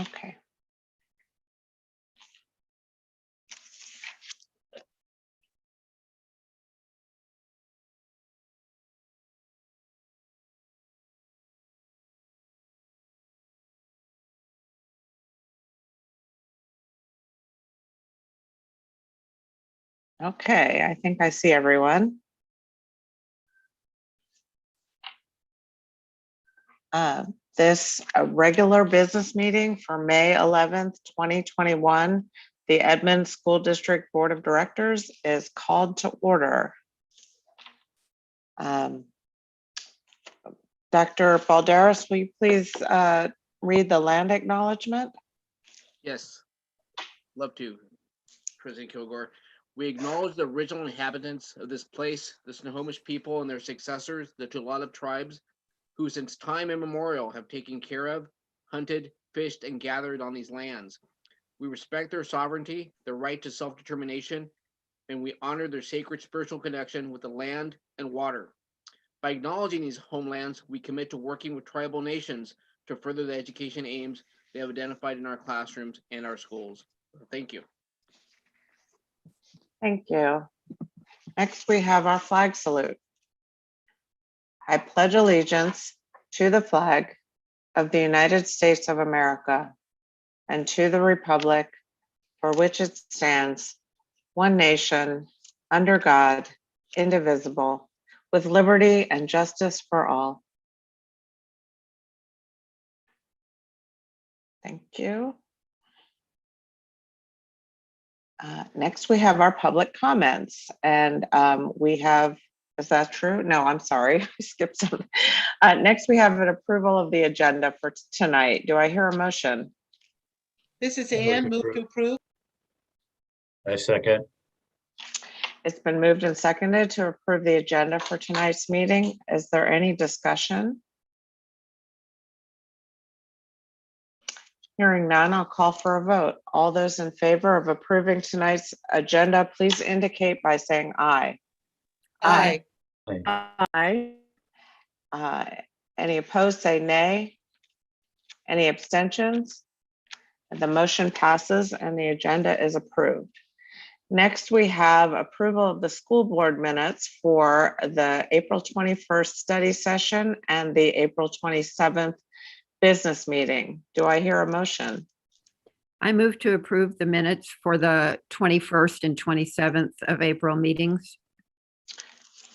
Okay. Okay, I think I see everyone. This regular business meeting for May 11th, 2021, the Edmonds School District Board of Directors is called to order. Dr. Balderas, will you please read the land acknowledgement? Yes, love to, President Kilgore. We acknowledge the original inhabitants of this place, the Snohomish people and their successors, the Tulalip tribes, who since time immemorial have taken care of, hunted, fished, and gathered on these lands. We respect their sovereignty, their right to self-determination, and we honor their sacred spiritual connection with the land and water. By acknowledging these homelands, we commit to working with tribal nations to further the education aims they have identified in our classrooms and our schools. Thank you. Thank you. Next, we have our flag salute. I pledge allegiance to the flag of the United States of America and to the republic for which it stands, one nation, under God, indivisible, with liberty and justice for all. Thank you. Next, we have our public comments, and we have, is that true? No, I'm sorry, I skipped some. Next, we have an approval of the agenda for tonight. Do I hear a motion? This is Ann, move to approve. I second. It's been moved and seconded to approve the agenda for tonight's meeting. Is there any discussion? Hearing none, I'll call for a vote. All those in favor of approving tonight's agenda, please indicate by saying aye. Aye. Aye. Any opposed, say nay. Any abstentions? The motion passes and the agenda is approved. Next, we have approval of the school board minutes for the April 21st study session and the April 27th business meeting. Do I hear a motion? I move to approve the minutes for the 21st and 27th of April meetings.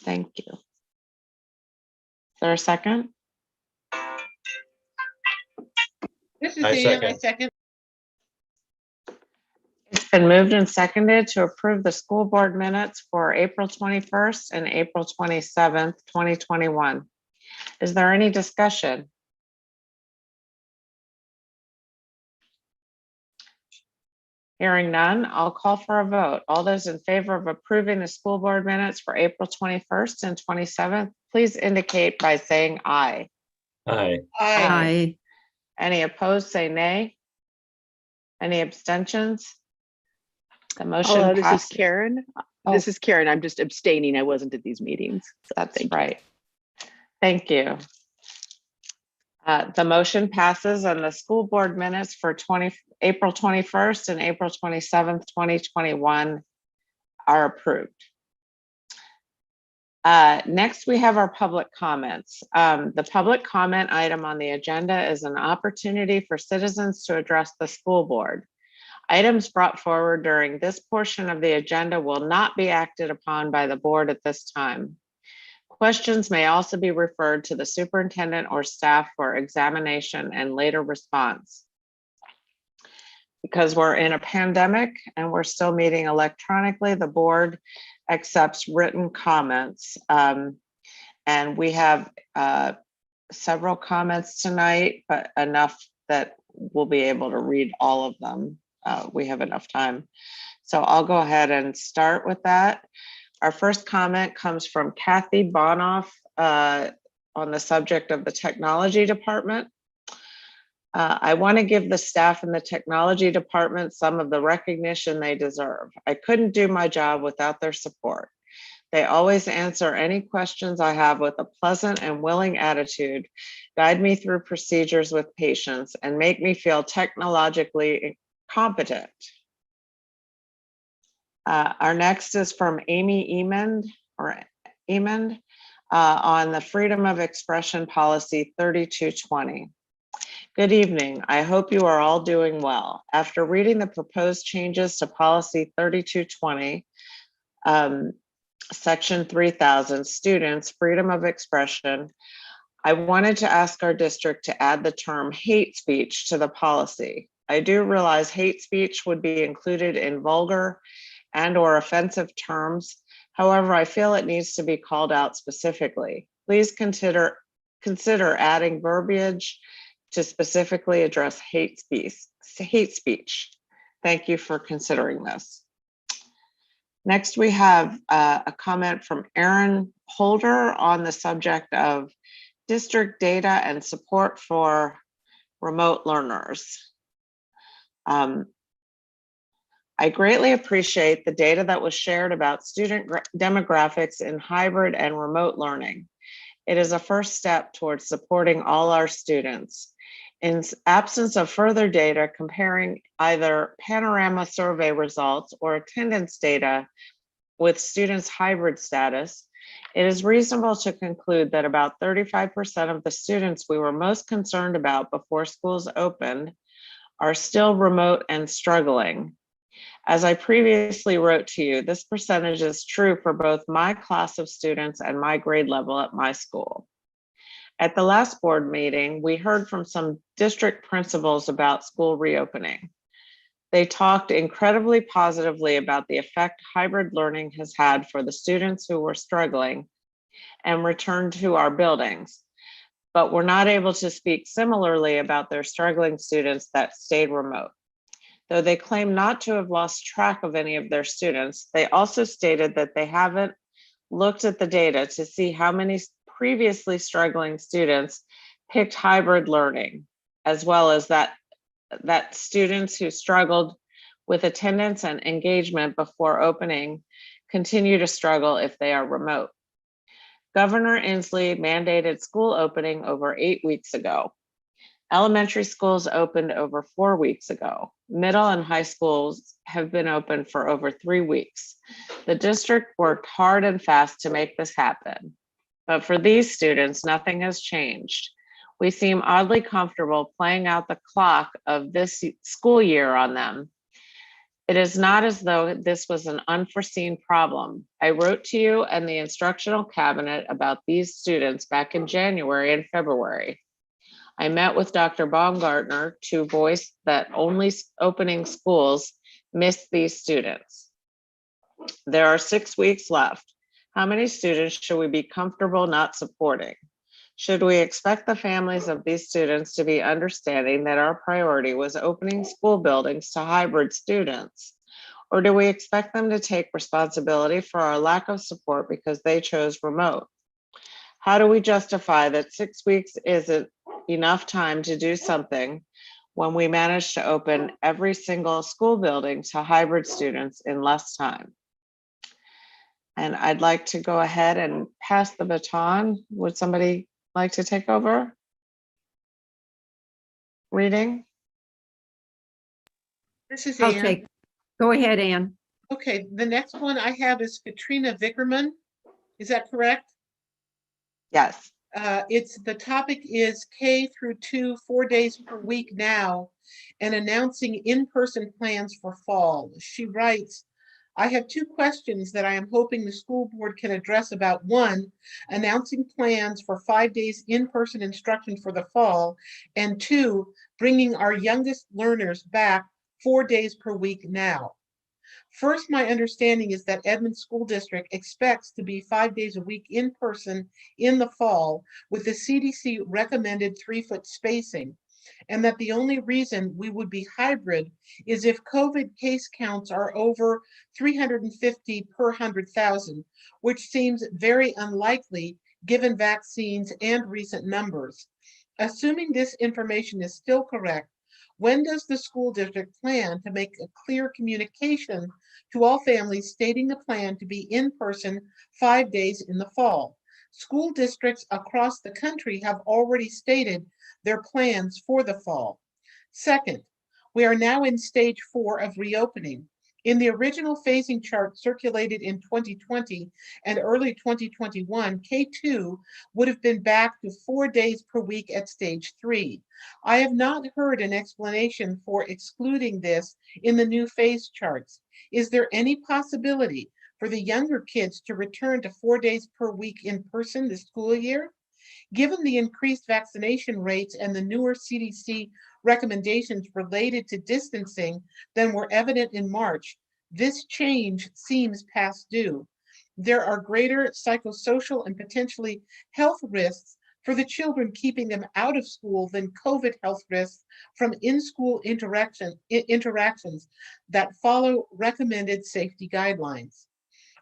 Thank you. Is there a second? This is I Ann, I second. second. It's been moved and seconded to approve the school board minutes for April 21st and April 27th, 2021. Is there any discussion? Hearing none, I'll call for a vote. All those in favor of approving the school board minutes for April 21st and 27th, please indicate by saying aye. Aye. Aye. Aye. Any opposed, say nay. Any abstentions? The motion Hello, this is passes. Karen. Oh. This is Karen. I'm just abstaining. I wasn't at these meetings. So That's thank you. right. Thank you. The motion passes and the school board minutes for April 21st and April 27th, 2021 are approved. Next, we have our public comments. The public comment item on the agenda is an opportunity for citizens to address the school board. Items brought forward during this portion of the agenda will not be acted upon by the board at this time. Questions may also be referred to the superintendent or staff for examination and later response. Because we're in a pandemic and we're still meeting electronically, the board accepts written comments. And we have several comments tonight, but enough that we'll be able to read all of them. We have enough time. So I'll go ahead and start with that. Our first comment comes from Kathy Bonoff on the subject of the technology department. I want to give the staff in the technology department some of the recognition they deserve. I couldn't do my job without their support. They always answer any questions I have with a pleasant and willing attitude, guide me through procedures with patience, and make me feel technologically competent. Our next is from Amy Emond on the Freedom of Expression Policy 3220. Good evening. I hope you are all doing well. After reading the proposed changes to Policy 3220, Section 3000, students, freedom of expression, I wanted to ask our district to add the term hate speech to the policy. I do realize hate speech would be included in vulgar and/or offensive terms. However, I feel it needs to be called out specifically. Please consider adding verbiage to specifically address hate speech. Thank you for considering this. Next, we have a comment from Aaron Holder on the subject of district data and support for remote learners. I greatly appreciate the data that was shared about student demographics in hybrid and remote learning. It is a first step towards supporting all our students. In absence of further data comparing either panorama survey results or attendance data with students' hybrid status, it is reasonable to conclude that about 35% of the students we were most concerned about before schools opened are still remote and struggling. As I previously wrote to you, this percentage is true for both my class of students and my grade level at my school. At the last board meeting, we heard from some district principals about school reopening. They talked incredibly positively about the effect hybrid learning has had for the students who were struggling and returned to our buildings, but were not able to speak similarly about their struggling students that stayed remote. Though they claim not to have lost track of any of their students, they also stated that they haven't looked at the data to see how many previously struggling students picked hybrid learning, as well as that students who struggled with attendance and engagement before opening continue to struggle if they are remote. Governor Inslee mandated school opening over 8 weeks ago. Elementary schools opened over 4 weeks ago. Middle and high schools have been open for over 3 weeks. The district worked hard and fast to make this happen. But for these students, nothing has changed. We seem oddly comfortable playing out the clock of this school year on them. It is not as though this was an unforeseen problem. I wrote to you and the instructional cabinet about these students back in January and February. I met with Dr. Baumgartner to voice that only opening schools missed these students. There are 6 weeks left. How many students should we be comfortable not supporting? Should we expect the families of these students to be understanding that our priority was opening school buildings to hybrid students? Or do we expect them to take responsibility for our lack of support because they chose remote? How do we justify that 6 weeks isn't enough time to do something when we managed to open every single school building to hybrid students in less time? And I'd like to go ahead and pass the baton. Would somebody like to take over? Reading? This is I'll Ann. take, go ahead, Ann. Okay, the next one I have is Katrina Vickerman. Is that correct? Yes. The topic is K-2, 4 days per week now, and announcing in-person plans for fall. She writes, I have 2 questions that I am hoping the school board can address about. 1, announcing plans for 5 days in-person instruction for the fall, and 2, bringing our youngest learners back 4 days per week now. First, my understanding is that Edmond School District expects to be 5 days a week in person in the fall with the CDC recommended 3-foot spacing, and that the only reason we would be hybrid is if COVID case counts are over 350 per 100,000, which seems very unlikely given vaccines and recent numbers. Assuming this information is still correct, When does the school district plan to make a clear communication to all families stating the plan to be in person 5 days in the fall? School districts across the country have already stated their plans for the fall. Second, we are now in stage 4 of reopening. In the original phasing chart circulated in 2020 and early 2021, K2 would have been back to 4 days per week at stage 3. I have not heard an explanation for excluding this in the new phase charts. Is there any possibility for the younger kids to return to 4 days per week in person this school year? Given the increased vaccination rates and the newer CDC recommendations related to distancing than were evident in March, this change seems past due. There are greater psychosocial and potentially health risks for the children, keeping them out of school than COVID health risks from in-school interactions that follow recommended safety guidelines.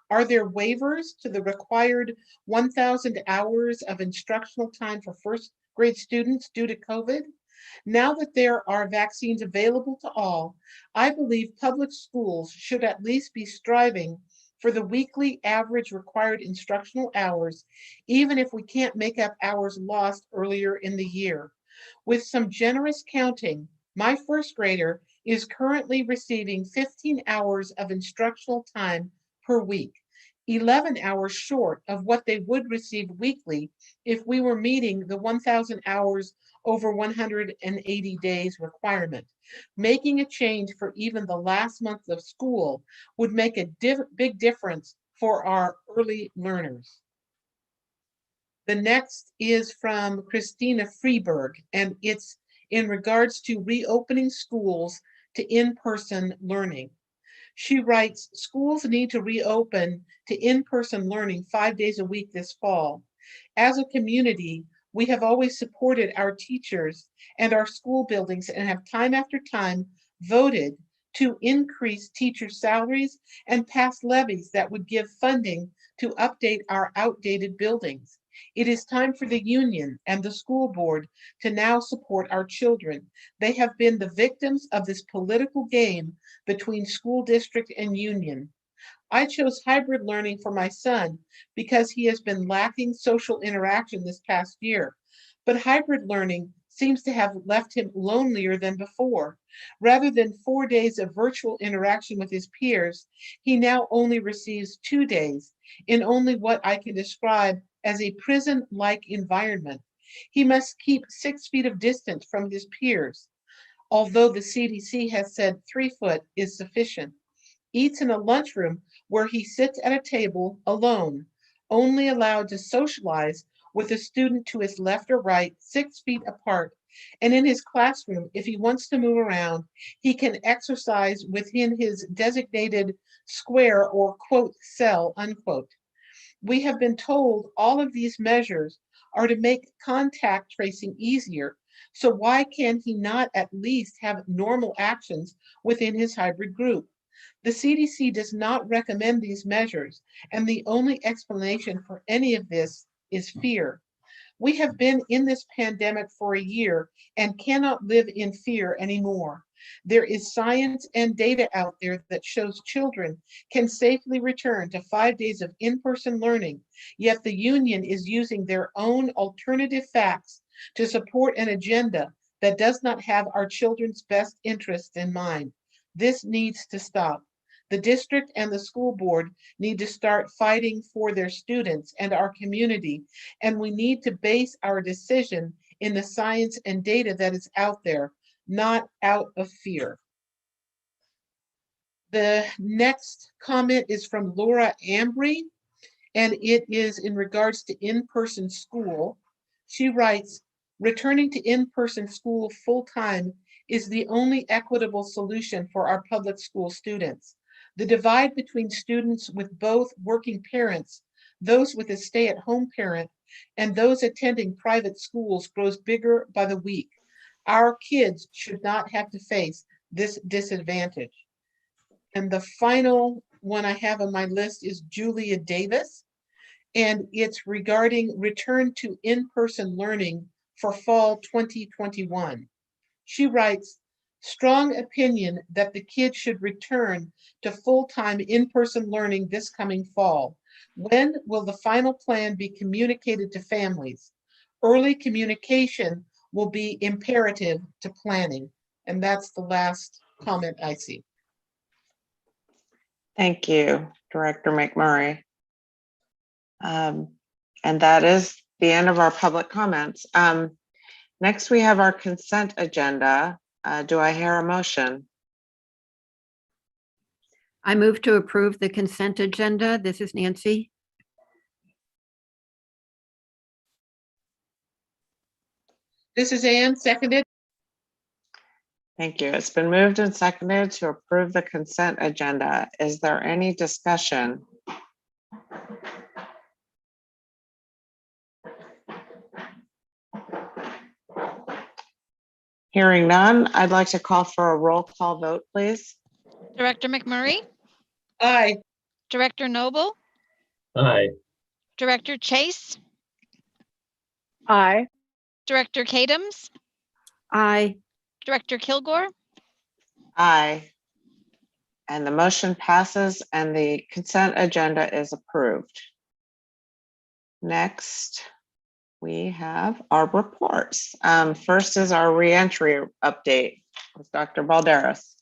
Are there waivers to the required 1,000 hours of instructional time for first grade students due to COVID? Now that there are vaccines available to all, I believe public schools should at least be striving for the weekly average required instructional hours, even if we can't make up hours lost earlier in the year. With some generous counting, my first grader is currently receiving 15 hours of instructional time per week, 11 hours short of what they would receive weekly if we were meeting the 1,000 hours over 180 days requirement. Making a change for even the last month of school would make a big difference for our early learners. The next is from Christina Freeberg, and it's in regards to reopening schools to in-person learning. She writes, schools need to reopen to in-person learning 5 days a week this fall. As a community, we have always supported our teachers and our school buildings and have time after time voted to increase teacher salaries and pass levies that would give funding to update our outdated buildings. It is time for the union and the school board to now support our children. They have been the victims of this political game between school district and union. I chose hybrid learning for my son because he has been lacking social interaction this past year. But hybrid learning seems to have left him lonelier than before. Rather than 4 days of virtual interaction with his peers, he now only receives 2 days in only what I can describe as a prison-like environment. He must keep 6 feet of distance from his peers, although the CDC has said 3 foot is sufficient. Eats in a lunchroom where he sits at a table alone, only allowed to socialize with a student to his left or right, 6 feet apart. And in his classroom, if he wants to move around, he can exercise within his designated square or quote cell, unquote. We have been told all of these measures are to make contact tracing easier. So why can he not at least have normal actions within his hybrid group? The CDC does not recommend these measures, and the only explanation for any of this is fear. We have been in this pandemic for a year and cannot live in fear anymore. There is science and data out there that shows children can safely return to 5 days of in-person learning, yet the union is using their own alternative facts to support an agenda that does not have our children's best interests in mind. This needs to stop. The district and the school board need to start fighting for their students and our community, and we need to base our decision in the science and data that is out there, not out of fear. The next comment is from Laura Ambry, and it is in regards to in-person school. She writes, returning to in-person school full-time is the only equitable solution for our public school students. The divide between students with both working parents, those with a stay-at-home parent, and those attending private schools grows bigger by the week. Our kids should not have to face this disadvantage. And the final one I have on my list is Julia Davis, and it's regarding return to in-person learning for fall 2021. She writes, Strong opinion that the kids should return to full-time in-person learning this coming fall. When will the final plan be communicated to families? Early communication will be imperative to planning. And that's the last comment I see. Thank you, Director McMurray. And that is the end of our public comments. Next, we have our consent agenda. Do I hear a motion? I move to approve the consent agenda. This is Nancy. This is Ann, seconded. Thank you. It's been moved and seconded to approve the consent agenda. Is there any discussion? Hearing none, I'd like to call for a roll call vote, please. Director McMurray, Aye. Director Noble, Aye. Director Chase, Aye. Director Kadams, Aye. Director Kilgore, Aye. And the motion passes and the consent agenda is approved. Next, we have our reports. First is our reentry update with Dr. Balderas.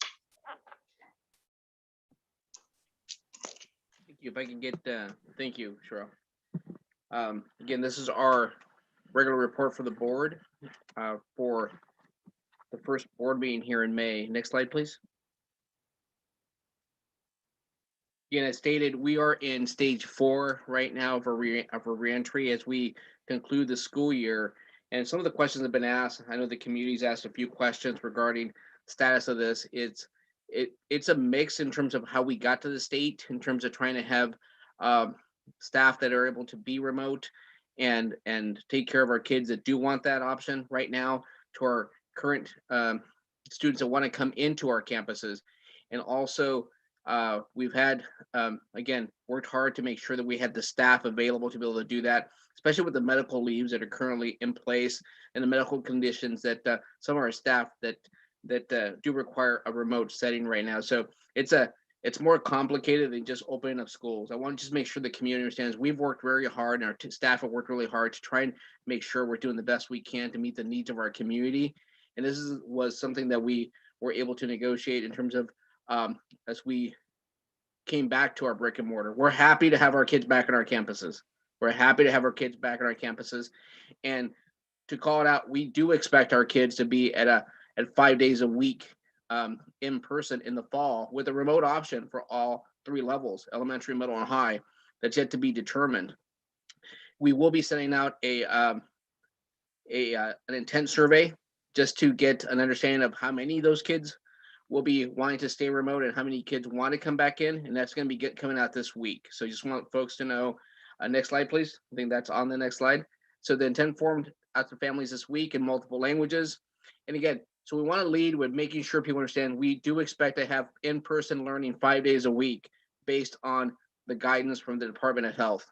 Thank you. If I can get, thank you, Cheryl. Again, this is our regular report for the board for the first board meeting here in May. Next slide, please. Again, as stated, we are in stage 4 right now for reentry as we conclude the school year. And some of the questions have been asked. I know the community's asked a few questions regarding status of this. It's a mix in terms of how we got to the state, in terms of trying to have staff that are able to be remote and take care of our kids that do want that option right now, to our current students that want to come into our campuses. And also we've had, again, worked hard to make sure that we had the staff available to be able to do that, especially with the medical leaves that are currently in place and the medical conditions that some of our staff that do require a remote setting right now. So it's more complicated than just opening up schools. I want to just make sure the community understands we've worked very hard and our staff have worked really hard to try and make sure we're doing the best we can to meet the needs of our community. And this was something that we were able to negotiate in terms of as we came back to our brick and mortar. We're happy to have our kids back on our campuses. We're happy to have our kids back on our campuses. And to call it out, we do expect our kids to be at 5 days a week in person in the fall with a remote option for all 3 levels, elementary, middle, and high. That's yet to be determined. We will be sending out an intent survey just to get an understanding of how many of those kids will be wanting to stay remote and how many kids want to come back in. And that's going to be coming out this week. So just want folks to know. Next slide, please. I think that's on the next slide. So the intent formed out to families this week in multiple languages. And again, so we want to lead with making sure people understand we do expect to have in-person learning 5 days a week based on the guidance from the Department of Health.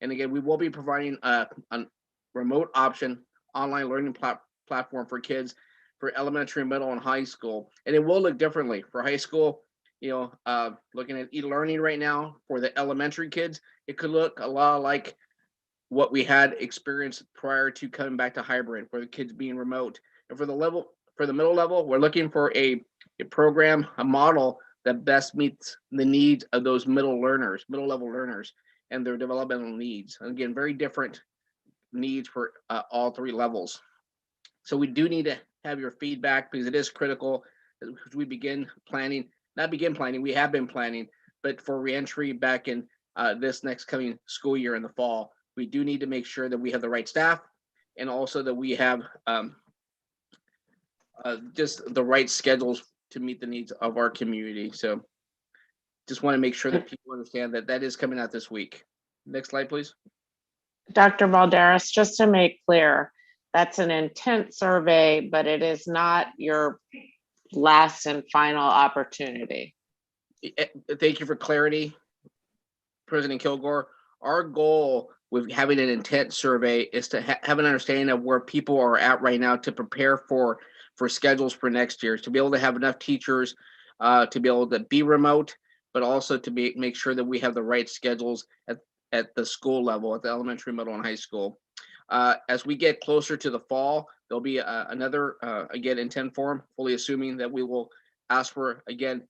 And again, we will be providing a remote option, online learning platform for kids for elementary, middle, and high school. And it will look differently for high school. Looking at e-learning right now for the elementary kids, it could look a lot like what we had experienced prior to coming back to hybrid, for the kids being remote. And for the middle level, we're looking for a program, a model that best meets the needs of those middle level learners and their developmental needs. And again, very different needs for all 3 levels. So we do need to have your feedback because it is critical as we begin planning. We have been planning, but for reentry back in this next coming school year in the fall, we do need to make sure that we have the right staff and also that we have just the right schedules to meet the needs of our community. So just want to make sure that people understand that that is coming out this week. Next slide, please. Dr. Balderas, just to make clear, that's an intent survey, but it is not your last and final opportunity. Thank you for clarity, President Kilgore. Our goal with having an intent survey is to have an understanding of where people are at right now to prepare for for schedules for next year, to be able to have enough teachers to be able to be remote, but also to make sure that we have the right schedules at the school level, at the elementary, middle, and high school. As we get closer to the fall, there'll be another, again, intent form, fully assuming that we will ask for, again,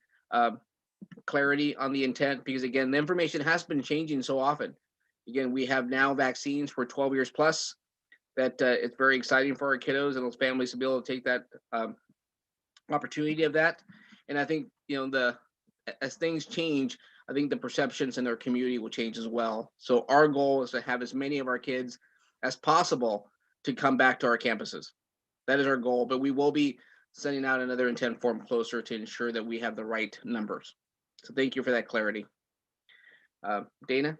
clarity on the intent, because again, the information has been changing so often. Again, we have now vaccines for 12 years plus, that it's very exciting for our kiddos and those families to be able to take that opportunity of that. And I think, as things change, I think the perceptions in their community will change as well. So our goal is to have as many of our kids as possible to come back to our campuses. That is our goal, but we will be sending out another intent form closer to ensure that we have the right numbers. So thank you for that clarity. Dana?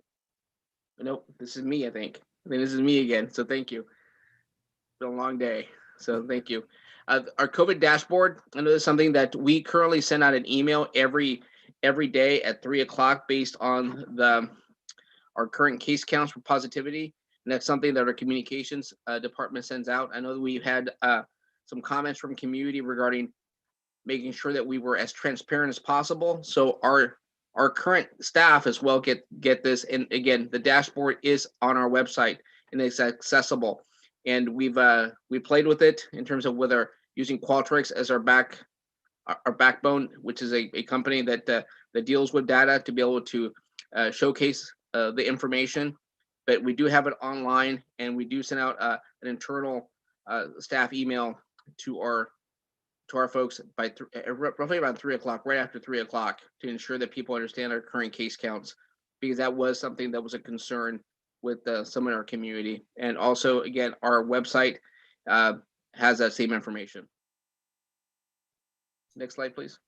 Nope, this is me, I think. This is me again, so thank you. It's been a long day, so thank you. Our COVID dashboard, I know this is something that we currently send out an email every day at 3 o'clock based on our current case counts for positivity. And that's something that our communications department sends out. I know that we've had some comments from community regarding making sure that we were as transparent as possible. So our current staff as well get this. And again, the dashboard is on our website and it's accessible. And we played with it in terms of whether using Qualtrics as our backbone, which is a company that deals with data to be able to showcase the information. But we do have it online, and we do send out an internal staff email to our folks by roughly around 3 o'clock, right after 3 o'clock, to ensure that people understand our current case counts, because that was something that was a concern with some in our community. And also, again, our website has that same information. Next slide, please.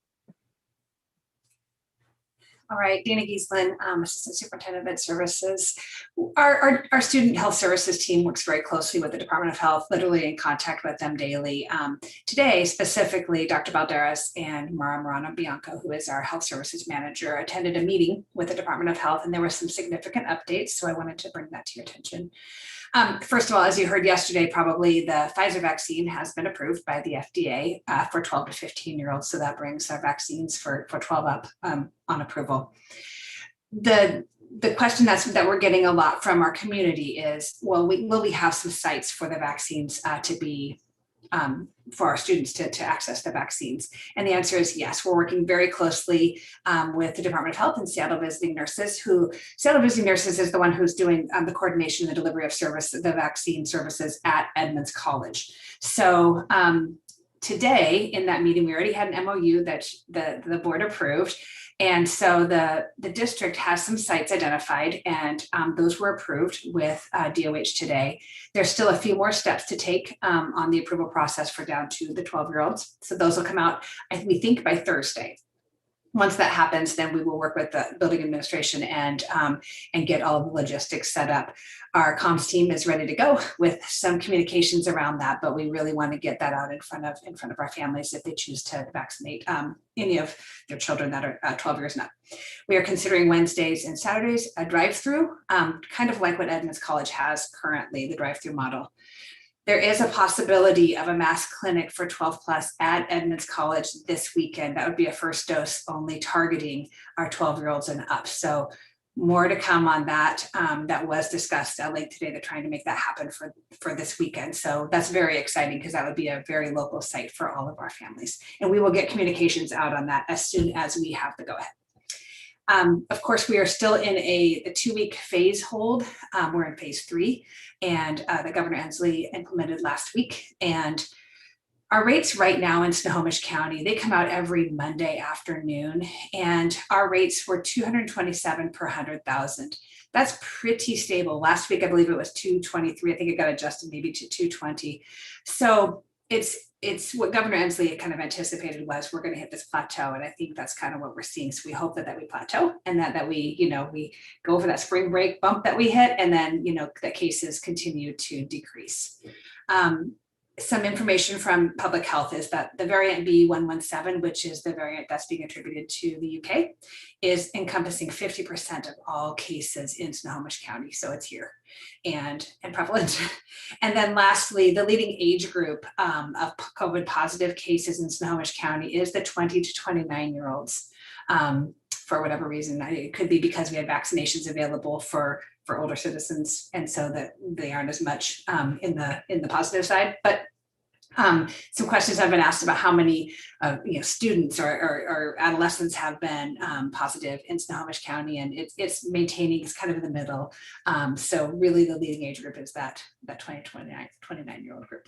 All right, Dana Giesland, Assistant Superintendent of Ed Services. Our student health services team works very closely with the Department of Health, literally in contact with them daily. Today, specifically, Dr. Balderas and Mara Marano Bianco, who is our health services manager, attended a meeting with the Department of Health, and there were some significant updates, so I wanted to bring that to your attention. First of all, as you heard yesterday, probably the Pfizer vaccine has been approved by the FDA for 12 to 15-year-olds. So that brings our vaccines for 12 up on approval. The question that we're getting a lot from our community is, well, will we have some sites for the vaccines to be for our students to access the vaccines? And the answer is yes. We're working very closely with the Department of Health and Seattle Visiting Nurses, Seattle Visiting Nurses is the one who's doing the coordination and the delivery of the vaccine services at Edmonds College. So today in that meeting, we already had an MOU that the board approved. And so the district has some sites identified, and those were approved with DOH today. There's still a few more steps to take on the approval process for down to the 12-year-olds. So those will come out, we think, by Thursday. Once that happens, then we will work with the building administration and get all of the logistics set up. Our comms team is ready to go with some communications around that, but we really want to get that out in front of our families if they choose to vaccinate any of their children that are 12 years and up. We are considering Wednesdays and Saturdays a drive-through, kind of like what Edmonds College has currently, the drive-through model. There is a possibility of a mass clinic for 12 plus at Edmonds College this weekend. That would be a first dose only, targeting our 12-year-olds and up. So more to come on that. That was discussed late today. They're trying to make that happen for this weekend. So that's very exciting, because that would be a very local site for all of our families. And we will get communications out on that as soon as we have the go ahead. Of course, we are still in a 2-week phase hold. We're in phase 3, and the Governor Inslee implemented last week. And our rates right now in Snohomish County, they come out every Monday afternoon, and our rates were 227 per 100,000. That's pretty stable. Last week, I believe it was 223. I think it got adjusted maybe to 220. So it's what Governor Inslee kind of anticipated was we're going to hit this plateau. And I think that's kind of what we're seeing. So we hope that we plateau, and that we go over that spring break bump that we hit, and then, that cases continue to decrease. some information from public health is that the variant B.1.1.7, which is the variant that's being attributed to the UK, is encompassing 50% of all cases in Snohomish County. So it's here and prevalent. And then lastly, the leading age group of COVID positive cases in Snohomish County is the 20 to 29-year-olds. For whatever reason, it could be because we have vaccinations available for older citizens, and so that they aren't as much in the positive side. But some questions have been asked about how many students or adolescents have been positive in Snohomish County, and it's maintaining, it's kind of in the middle. So really the leading age group is that 20 to 29-year-old group.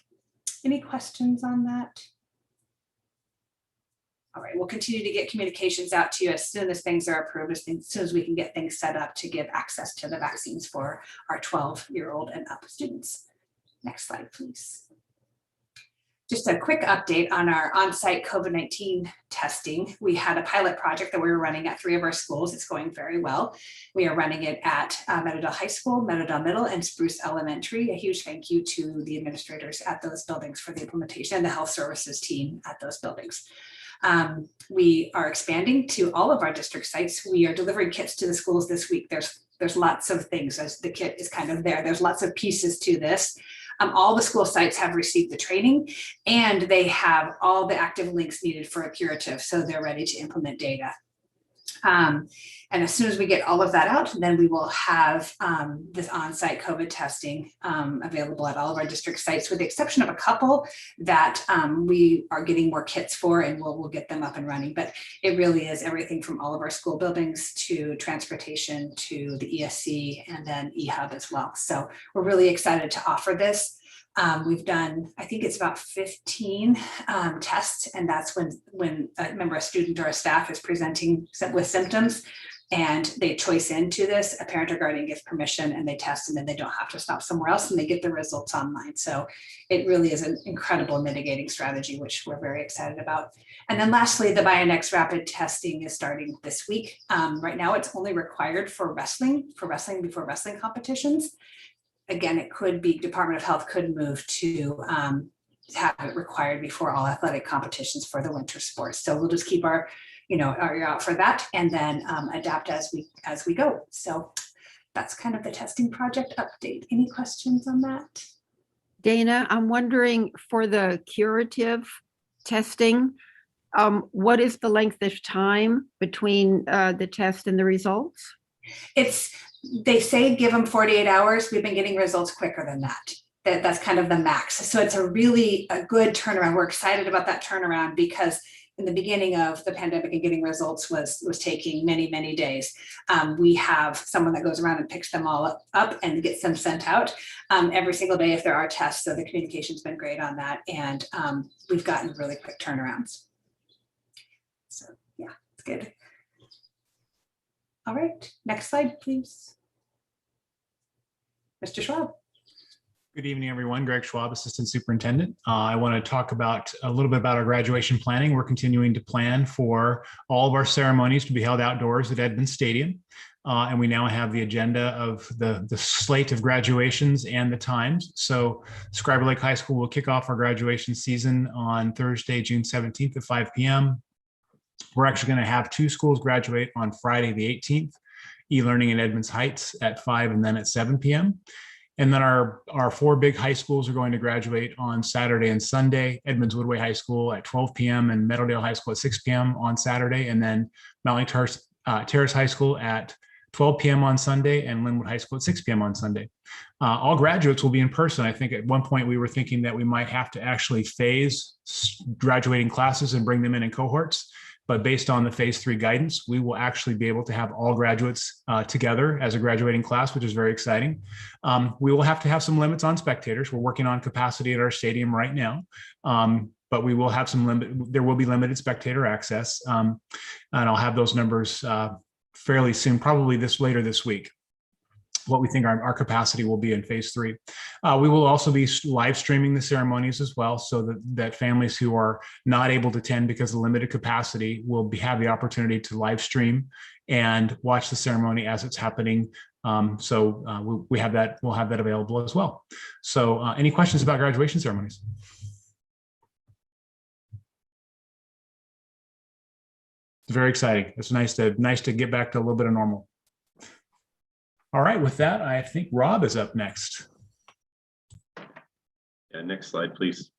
Any questions on that? All right, we'll continue to get communications out to you as soon as things are approved, as soon as we can get things set up to give access to the vaccines for our 12-year-old and up students. Next slide, please. Just a quick update on our on-site COVID-19 testing. We had a pilot project that we were running at 3 of our schools. It's going very well. We are running it at Meadowdale High School, Meadowdale Middle, and Spruce Elementary. A huge thank you to the administrators at those buildings for the implementation and the health services team at those buildings. We are expanding to all of our district sites. We are delivering kits to the schools this week. There's lots of things, as the kit is kind of there. There's lots of pieces to this. All the school sites have received the training, and they have all the active links needed for a curative, so they're ready to implement data. And as soon as we get all of that out, then we will have this on-site COVID testing available at all of our district sites, with the exception of a couple that we are getting more kits for, and we'll get them up and running. But it really is everything from all of our school buildings to transportation to the ESC and then eHub as well. So we're really excited to offer this. We've done, I think it's about 15 tests, and that's when a member, a student or a staff is presenting with symptoms and they choice into this, a parent or guardian gives permission and they test, and then they don't have to stop somewhere else and they get the results online. So it really is an incredible mitigating strategy, which we're very excited about. And then lastly, the Bionex rapid testing is starting this week. Right now it's only required for wrestling before wrestling competitions. Again, it could be, Department of Health could move to have it required before all athletic competitions for the winter sports. So we'll just keep our ear out for that, and then adapt as we go. So that's kind of the testing project update. Any questions on that? Dana, I'm wondering, for the curative testing, what is the length of time between the test and the results? They say give them 48 hours. We've been getting results quicker than that. That's kind of the max. So it's a good turnaround. We're excited about that turnaround, because in the beginning of the pandemic and getting results was taking many, many days. We have someone that goes around and picks them all up and gets them sent out every single day if there are tests. So the communication's been great on that, and we've gotten really quick turnarounds. So yeah, it's good. All right, next slide, please. Mr. Schwab. Good evening, everyone. Greg Schwab, Assistant Superintendent. I want to talk about a little bit about our graduation planning. We're continuing to plan for all of our ceremonies to be held outdoors at Edmonds Stadium. And we now have the agenda of the slate of graduations and the times. So Scriber Lake High School will kick off our graduation season on Thursday, June 17th at 5 p.m. We're actually going to have 2 schools graduate on Friday, the 18th, eLearning in Edmonds Heights at 5 and then at 7 p.m. And then our 4 big high schools are going to graduate on Saturday and Sunday. Edmonds Woodway High School at 12 p.m. and Meadowdale High School at 6 p.m. on Saturday. And then Mountley Terrace High School at 12 p.m. on Sunday and Linwood High School at 6 p.m. on Sunday. All graduates will be in person. I think at one point we were thinking that we might have to actually phase graduating classes and bring them in cohorts. But based on the phase 3 guidance, we will actually be able to have all graduates together as a graduating class, which is very exciting. We will have to have some limits on spectators. We're working on capacity at our stadium right now, but we will have there will be limited spectator access. And I'll have those numbers fairly soon, probably later this week, what we think our capacity will be in phase 3. We will also be live streaming the ceremonies as well, so that families who are not able to attend because of limited capacity will have the opportunity to live stream and watch the ceremony as it's happening. We'll have that available as well. So any questions about graduation ceremonies? It's very exciting. It's nice to get back to a little bit of normal. All right, with that, I think Rob is up next. Yeah, next slide, please.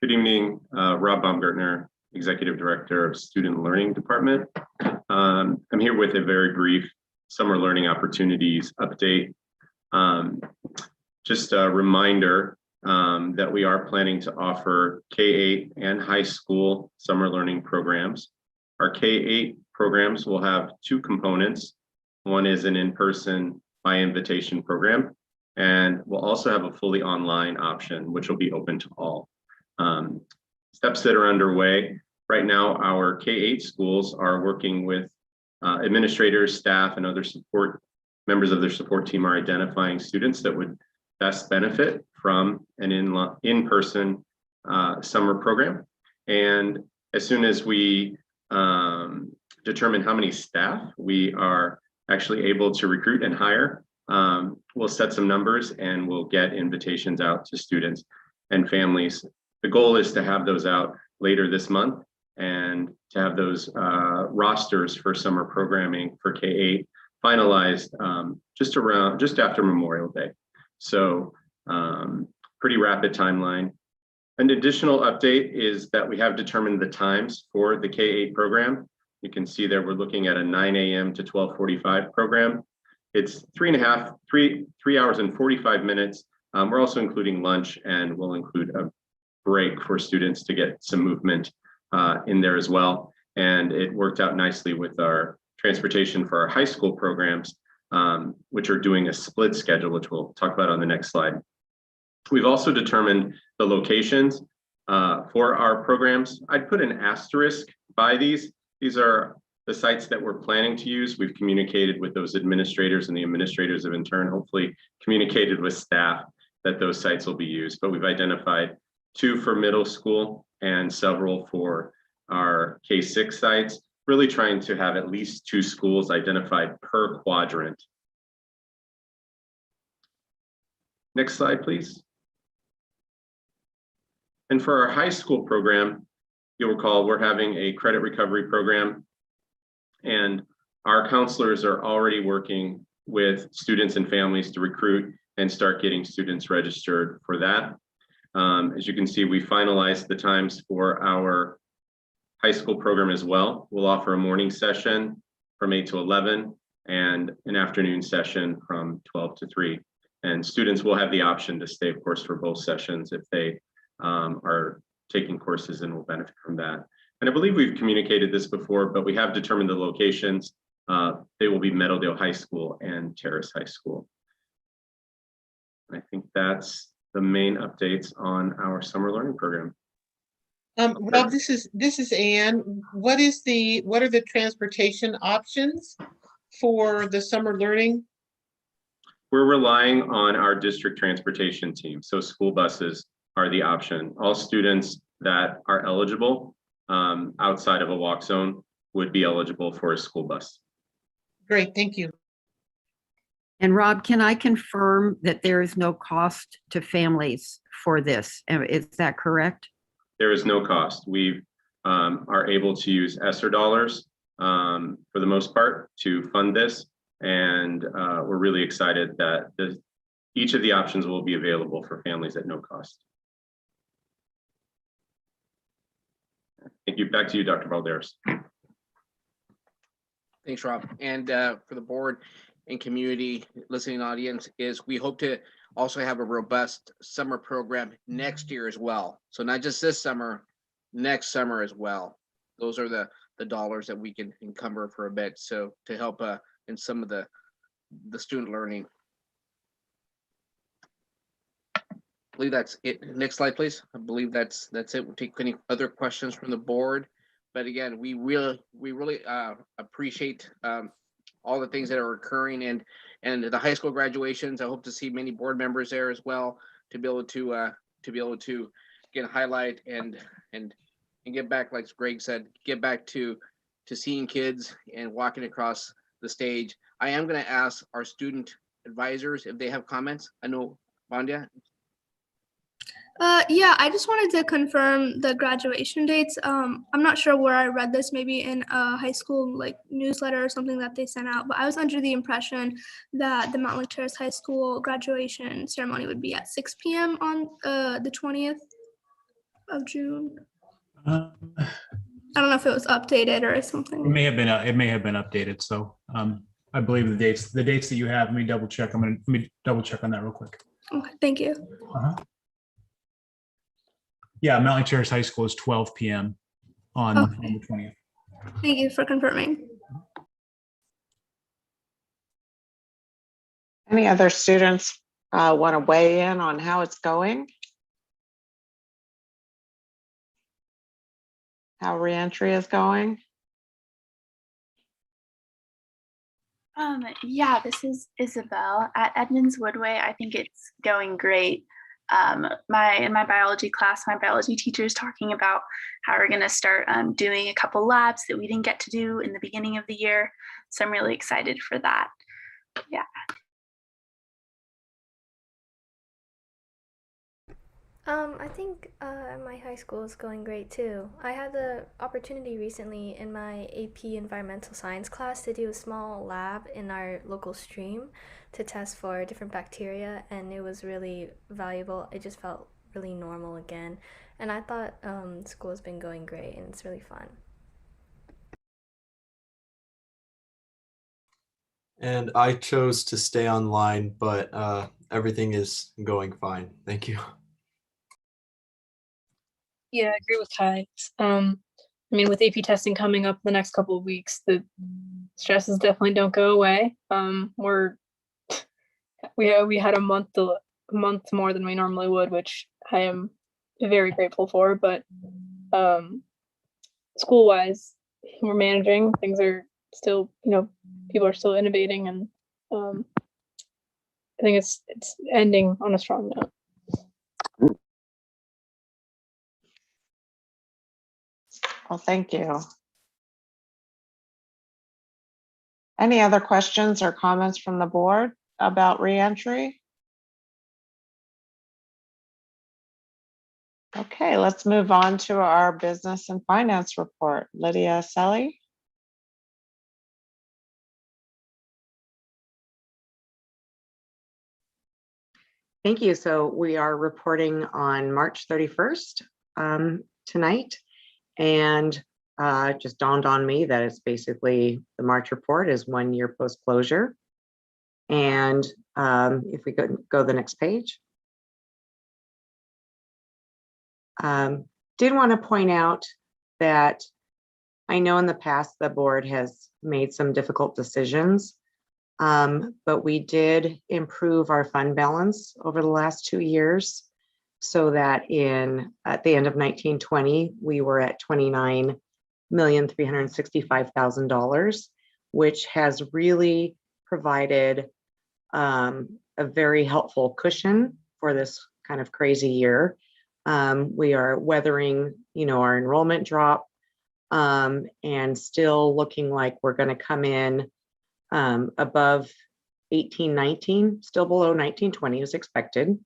Good evening, Rob Baumgartner, Executive Director of Student Learning Department. I'm here with a very brief summer learning opportunities update. Just a reminder that we are planning to offer K-8 and high school summer learning programs. Our K-8 programs will have two components. One is an in-person by invitation program, and we'll also have a fully online option, which will be open to all. Steps that are underway right now, our K-8 schools are working with administrators, staff, and other support members of their support team are identifying students that would best benefit from an in-person summer program. And as soon as we determine how many staff we are actually able to recruit and hire, we'll set some numbers and we'll get invitations out to students and families. The goal is to have those out later this month and to have those rosters for summer programming for K-8 finalized just after Memorial Day. So pretty rapid timeline. An additional update is that we have determined the times for the K-8 program. You can see there we're looking at a 9 a.m. to 12:45 program. It's 3 hours and 45 minutes. We're also including lunch, and we'll include a break for students to get some movement in there as well. And it worked out nicely with our transportation for our high school programs, which are doing a split schedule, which we'll talk about on the next slide. We've also determined the locations for our programs. I'd put an asterisk by these. These are the sites that we're planning to use. We've communicated with those administrators, and the administrators have in turn hopefully communicated with staff that those sites will be used. But we've identified 2 for middle school and several for our K-6 sites, really trying to have at least 2 schools identified per quadrant. Next slide, please. And for our high school program, you'll recall we're having a credit recovery program, and our counselors are already working with students and families to recruit and start getting students registered for that. As you can see, we finalized the times for our high school program as well. We'll offer a morning session from 8 to 11 and an afternoon session from 12 to 3. And students will have the option to stay, of course, for both sessions if they are taking courses and will benefit from that. And I believe we've communicated this before, but we have determined the locations. They will be Meadowdale High School and Terrace High School. I think that's the main updates on our summer learning program. Rob, this is Anne. What are the transportation options for the summer learning? We're relying on our district transportation team. So school buses are the option. All students that are eligible outside of a walk zone would be eligible for a school bus. Great, thank you. And Rob, can I confirm that there is no cost to families for this? Is that correct? There is no cost. We are able to use ESSER dollars for the most part to fund this. And we're really excited that each of the options will be available for families at no cost. Thank you. Back to you, Dr. Valderas. Thanks, Rob. And for the board and community listening audience, is we hope to also have a robust summer program next year as well. So not just this summer, next summer as well. Those are the dollars that we can encumber for a bit. So to help in some of the student learning. I believe that's it. Next slide, please. I believe that's it. We'll take any other questions from the board. But again, we really appreciate all the things that are occurring and the high school graduations. I hope to see many board members there as well to be able to get highlight and get back, like Greg said, get back to seeing kids and walking across the stage. I am going to ask our student advisors if they have comments. I know, Vandia. Yeah, I just wanted to confirm the graduation dates. I'm not sure where I read this, maybe in a high school like newsletter or something that they sent out, but I was under the impression that the Mount Lake Terrace High School graduation ceremony would be at 6 p.m. on the 20th of June. Um, I don't know if it was updated or It something. may have been, updated. So I believe the dates that you have, let me double check. Let me double check on that real quick. Okay, thank you. Yeah, Mount Lake Terrace High School is 12 p.m. on Okay. the 20th. Thank you for confirming. Any other students want to weigh in on how it's going? How reentry is going? Yeah, this is Isabel at Edmonds Woodway. I think it's going great. In my biology class, my biology teacher is talking about how we're going to start doing a couple labs that we didn't get to do in the beginning of the year. So I'm really excited for that. Yeah. I think my high school is going great too. I had the opportunity recently in my AP Environmental Science class to do a small lab in our local stream to test for different bacteria, and it was really valuable. It just felt really normal again, and I thought school has been going great and it's really fun. And I chose to stay online, but everything is going fine. Thank you. Yeah, I agree with Kai. I mean, with AP testing coming up the next couple of weeks, the stresses definitely don't go away. We had a month more than we normally would, which I am very grateful for. But school-wise, we're managing. Things are still, people are still innovating, and I think it's ending on a strong note. Well, thank you. Any other questions or comments from the board about reentry? Okay, let's move on to our business and finance report. Lydia Selly. Thank you. So we are reporting on March 31st tonight. And just dawned on me that it's basically the March report is 1 year post closure. And if we go the next page. Did want to point out that I know in the past the board has made some difficult decisions, but we did improve our fund balance over the last 2 years, so that at the end of 1920, we were at $29,365,000, which has really provided a very helpful cushion for this kind of crazy year. We are weathering, our enrollment drop, and still looking like we're going to come in above 1819, still below 1920 as expected,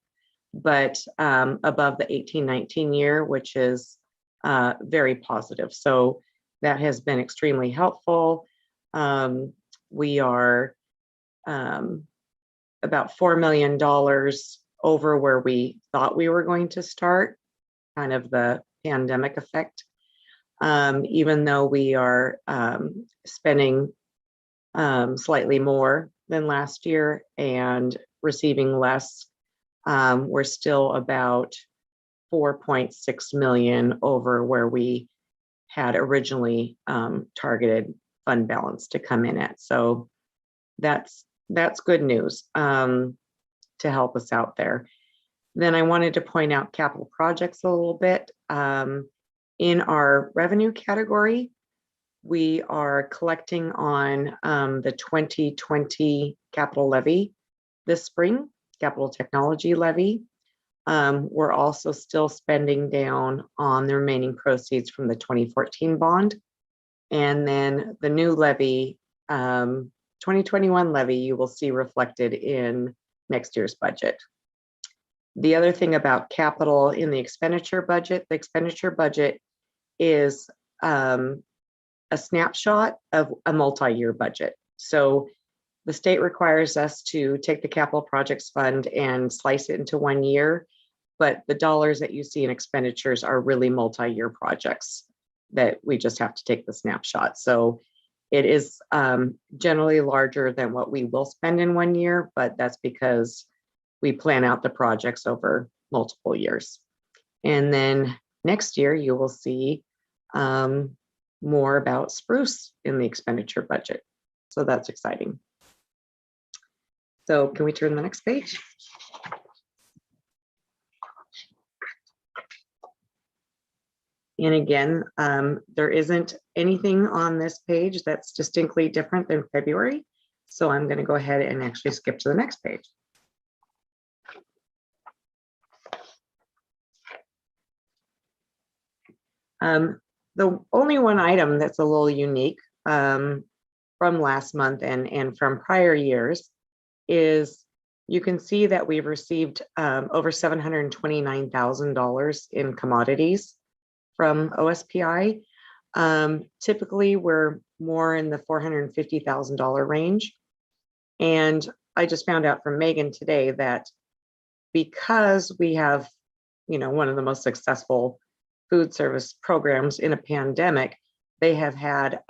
but above the 1819 year, which is very positive. So that has been extremely helpful. We are about $4 million over where we thought we were going to start, kind of the pandemic effect. Even though we are spending slightly more than last year and receiving less, we're still about 4.6 million over where we had originally targeted fund balance to come in at. So that's good news to help us out there. Then I wanted to point out capital projects a little bit. In our revenue category, we are collecting on the 2020 capital levy this spring, capital technology levy. We're also still spending down on the remaining proceeds from the 2014 bond. And then the new levy, 2021 levy, you will see reflected in next year's budget. The other thing about capital in the expenditure budget is a snapshot of a multi-year budget. So the state requires us to take the capital projects fund and slice it into 1 year, but the dollars that you see in expenditures are really multi-year projects that we just have to take the snapshot. So it is generally larger than what we will spend in 1 year, but that's because we plan out the projects over multiple years. And then next year you will see more about Spruce in the expenditure budget. So that's exciting. So can we turn to the next page? And again, there isn't anything on this page that's distinctly different than February. So I'm going to go ahead and actually skip to the next page. The only one item that's a little unique from last month and from prior years is you can see that we've received over $729,000 in commodities from OSPI. Typically, we're more in the $450,000 range. And I just found out from Megan today that because we have, one of the most successful food service programs in a pandemic, they have had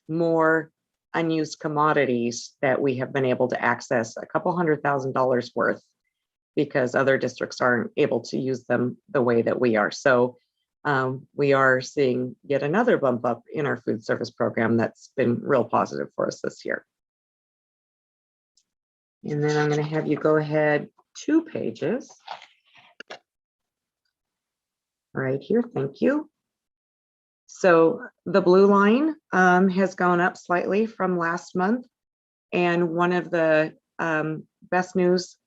more unused commodities that we have been able to access, a couple $100,000 worth, because other districts aren't able to use them the way that we are. So we are seeing yet another bump up in our food service program that's been real positive for us this year. And then I'm going to have you go ahead 2 pages. Right here, thank you. So the blue line has gone up slightly from last month. And one of the best news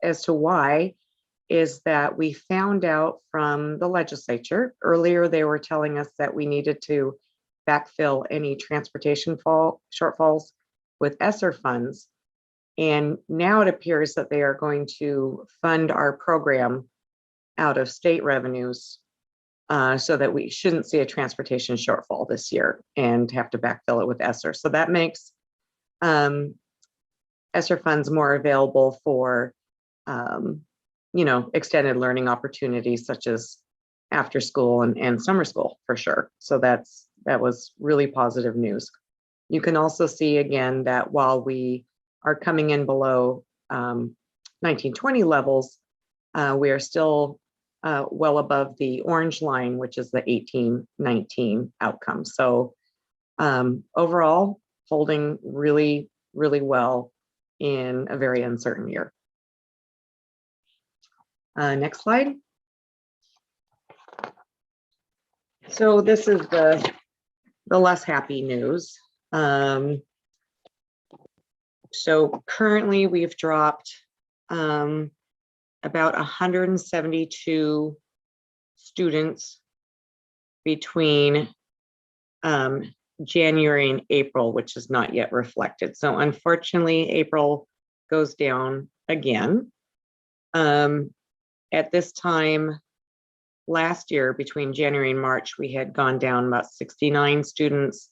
as to why is that we found out from the legislature. Earlier, they were telling us that we needed to backfill any transportation shortfalls with ESSER funds. And now it appears that they are going to fund our program out of state revenues so that we shouldn't see a transportation shortfall this year and have to backfill it with ESSER. So that makes ESSER funds more available for extended learning opportunities such as after school and summer school for sure. So that was really positive news. You can also see again that while we are coming in below 1920 levels, we are still well above the orange line, which is the 1819 outcome. So overall, holding really, really well in a very uncertain year. Next slide. So this is the less happy news. So currently we've dropped about 172 students between January and April, which is not yet reflected. So unfortunately, April goes down again. At this time last year, between January and March, we had gone down about 69 students.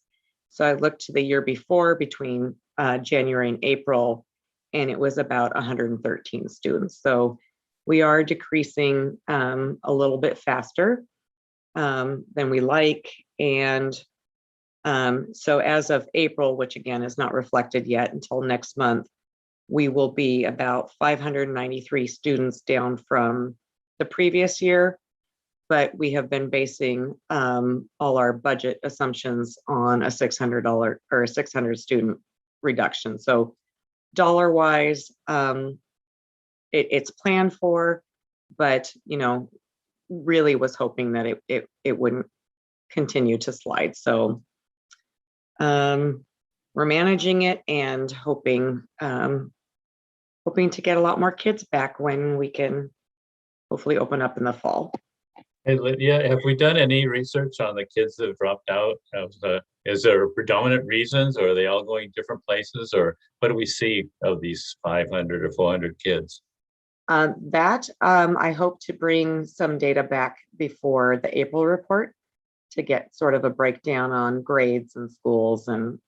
So I looked to the year before between January and April, and it was about 113 students. So we are decreasing a little bit faster than we like. And so as of April, which again is not reflected yet until next month, we will be about 593 students down from the previous year. But we have been basing all our budget assumptions on a $600 or a 600 student reduction. So dollar-wise, it's planned for, but really was hoping that it wouldn't continue to slide. So we're managing it and hoping to get a lot more kids back when we can hopefully open up in the fall. Hey, Lydia, have we done any research on the kids that have dropped out? Is there predominant reasons, or are they all going different places, or what do we see of these 500 or 400 kids? I hope to bring some data back before the April report to get sort of a breakdown on grades and schools and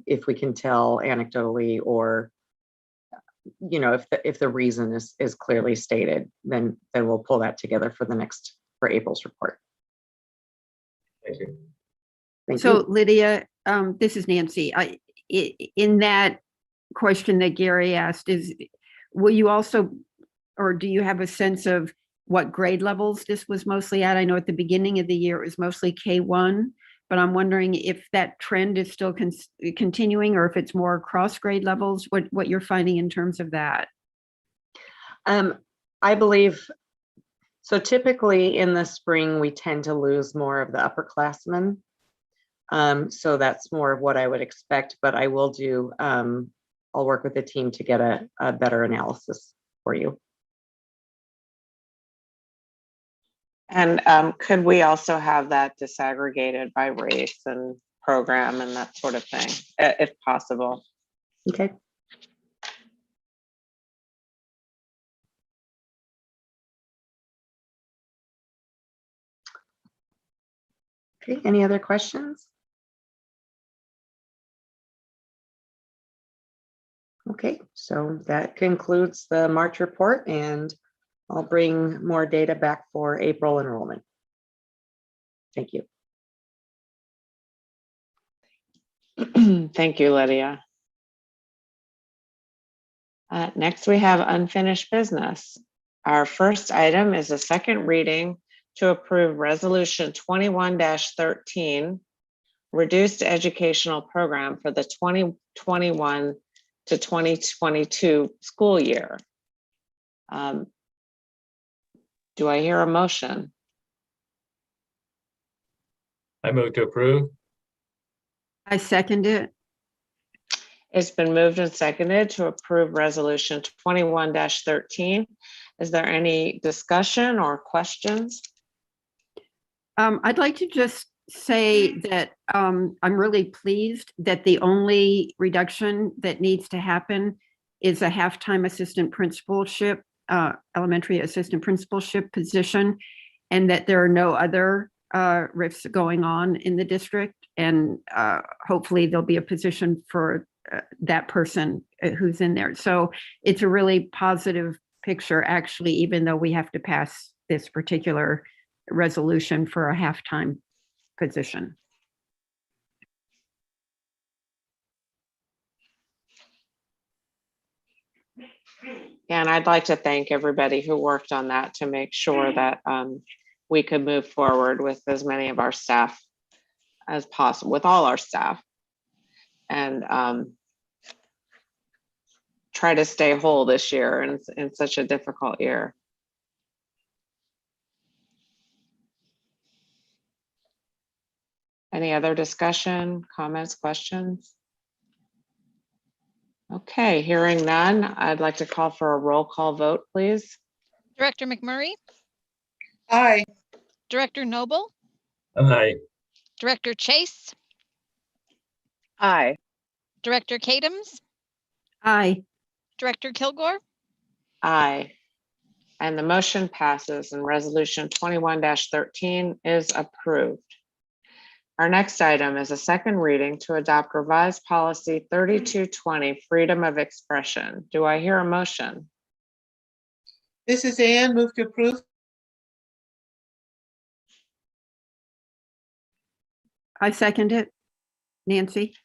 if we can tell anecdotally or, you know, if the reason is clearly stated, then we'll pull that together for April's report. Thank you. Thank So you. Lydia, this is Nancy. In that question that Gary asked will you also, or do you have a sense of what grade levels this was mostly at? I know at the beginning of the year, it was mostly K1, but I'm wondering if that trend is still continuing or if it's more across grade levels, what you're finding in terms of that. I believe, so typically in the spring, we tend to lose more of the upperclassmen. So that's more of what I would expect, but I will do, I'll work with the team to get a better analysis for you. And could we also have that disaggregated by race and program and that sort of thing, if possible? Okay. Okay, any other questions? Okay, so that concludes the March report, and I'll bring more data back for April enrollment. Thank you. Thank you, Lydia. Next, we have unfinished business. Our first item is a second reading to approve Resolution 21-13, Reduced Educational Program for the 2021 to 2022 school year. Do I hear a motion? I move to approve. I second it. It's been moved and seconded to approve Resolution 21-13. Is there any discussion or questions? I'd like to just say that I'm really pleased that the only reduction that needs to happen is a half-time assistant principalship, elementary assistant principalship position, and that there are no other RIFs going on in the district. And hopefully there'll be a position for that person who's in there. So it's a really positive picture, actually, even though we have to pass this particular resolution for a half-time position. And I'd like to thank everybody who worked on that to make sure that we could move forward with as many of our staff as possible, with all our staff, and try to stay whole this year in such a difficult year. Any other discussion, comments, questions? Okay, hearing none, I'd like to call for a roll call vote, please. Director McMurray, Aye. Director Noble, Aye. Director Chase, Aye. Director Kadams, Aye. Director Kilgore, Aye. And the motion passes and Resolution 21-13 is approved. Our next item is a second reading to adopt revised policy 3220, freedom of expression. Do I hear a motion? This is Ann, move to approve. I second it. Nancy?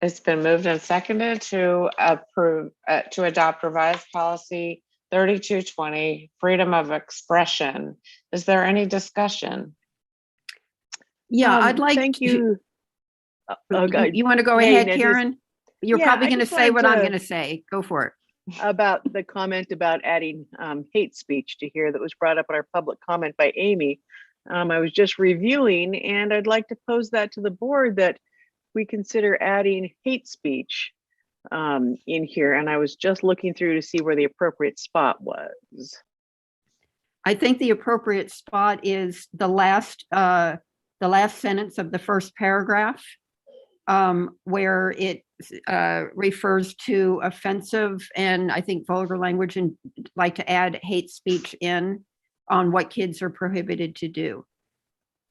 It's been moved and seconded to approve, to adopt revised policy 3220, freedom of expression. Is there any discussion? Yeah, I'd like. Thank you. Okay. You want to go Hey, ahead, Nancy. Karen? You're Yeah, probably I going to just say wanted what I'm to- going to say. Go for it. About the comment about adding hate speech to here that was brought up in our public comment by Amy. I was just reviewing, and I'd like to pose that to the board that we consider adding hate speech in here. And I was just looking through to see where the appropriate spot was. I think the appropriate spot is the last sentence of the first paragraph. where it refers to offensive and I think vulgar language, and like to add hate speech in on what kids are prohibited to do.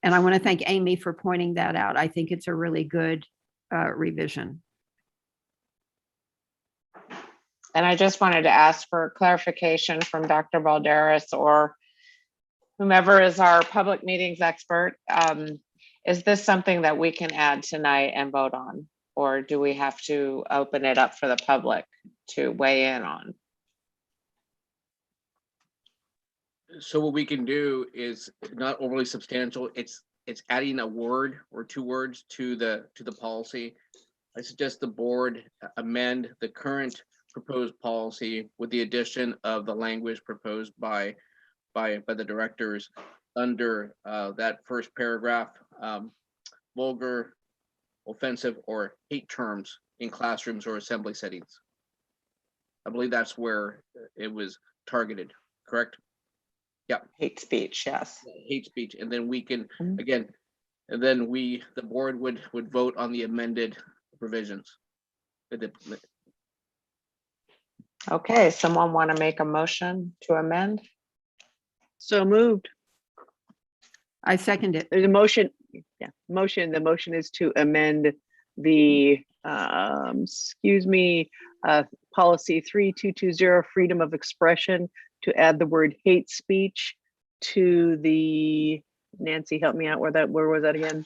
And I want to thank Amy for pointing that out. I think it's a really good revision. And I just wanted to ask for clarification from Dr. Balderas or whomever is our public meetings expert. Is this something that we can add tonight and vote on? Or do we have to open it up for the public to weigh in on? So what we can do is not overly substantial. It's adding a word or two words to the policy. I suggest the board amend the current proposed policy with the addition of the language proposed by the directors under that first paragraph, vulgar, offensive, or hate terms in classrooms or assembly settings. I believe that's where it was targeted, correct? Yeah. Hate speech, yes. Hate speech, and then we can, again, and then the board would vote on the amended provisions. Okay, someone want to make a motion to amend? So moved. I second it. There's a motion. Yeah, motion. The motion is to amend the, policy 3220, freedom of expression, to add the word hate speech to the, Nancy, help me out where was that again?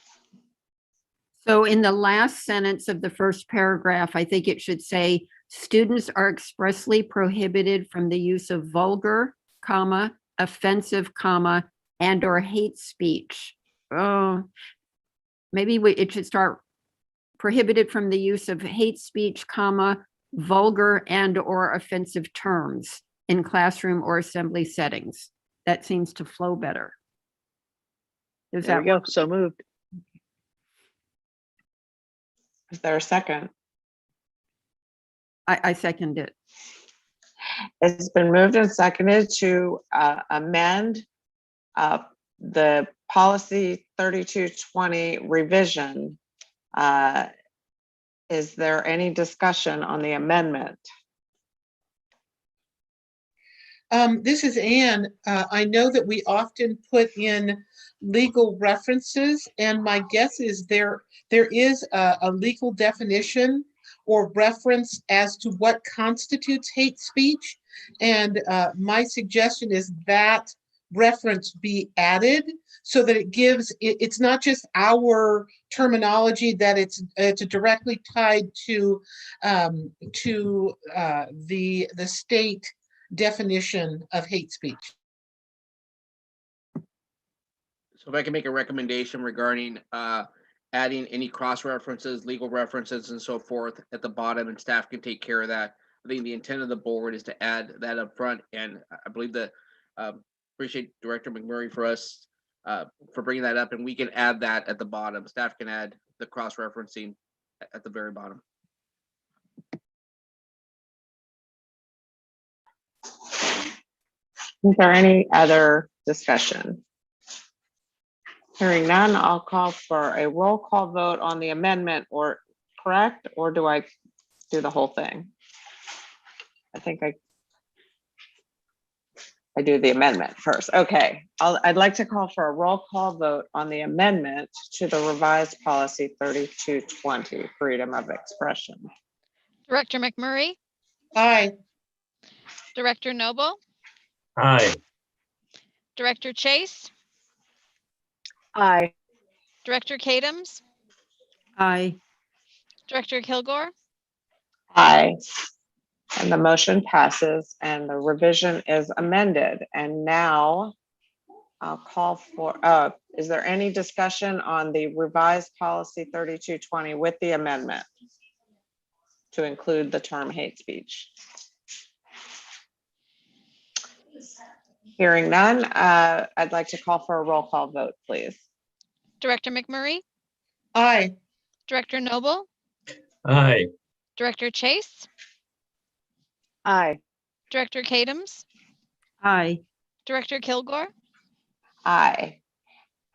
So in the last sentence of the first paragraph, I think it should say, students are expressly prohibited from the use of vulgar, comma, offensive, comma, and or hate speech. Oh, maybe it should start prohibited from the use of hate speech, comma, vulgar and or offensive terms in classroom or assembly settings. That seems to flow better. Does There that we go. work? So moved. Is there a second? I second it. It's been moved and seconded to amend the policy 3220 revision. Is there any discussion on the amendment? This is Anne. I know that we often put in legal references, and my guess is there is a legal definition or reference as to what constitutes hate speech. And my suggestion is that reference be added so that it gives, it's not just our terminology, that it's directly tied to the state definition of hate speech. So if I can make a recommendation regarding adding any cross references, legal references and so forth at the bottom, and staff can take care of that. I think the intent of the board is to add that up front, and I believe that appreciate Director McMurray for bringing that up, and we can add that at the bottom. Staff can add the cross referencing at the very bottom. Is there any other discussion? Hearing none, I'll call for a roll call vote on the amendment, or correct, or do I do the whole thing? I think I do the amendment first. Okay, I'd like to call for a roll call vote on the amendment to the revised policy 3220, freedom of expression. Director McMurray, Aye. Director Noble, Aye. Director Chase, Aye. Director Kadams, Aye. Director Kilgore, Aye. And the motion passes and the revision is amended. And now I'll call for, is there any discussion on the revised policy 3220 with the amendment to include the term hate speech? Hearing none, I'd like to call for a roll call vote, please. Director McMurray, Aye. Director Noble, Aye. Director Chase, Aye. Director Kadams, Aye. Director Kilgore, Aye.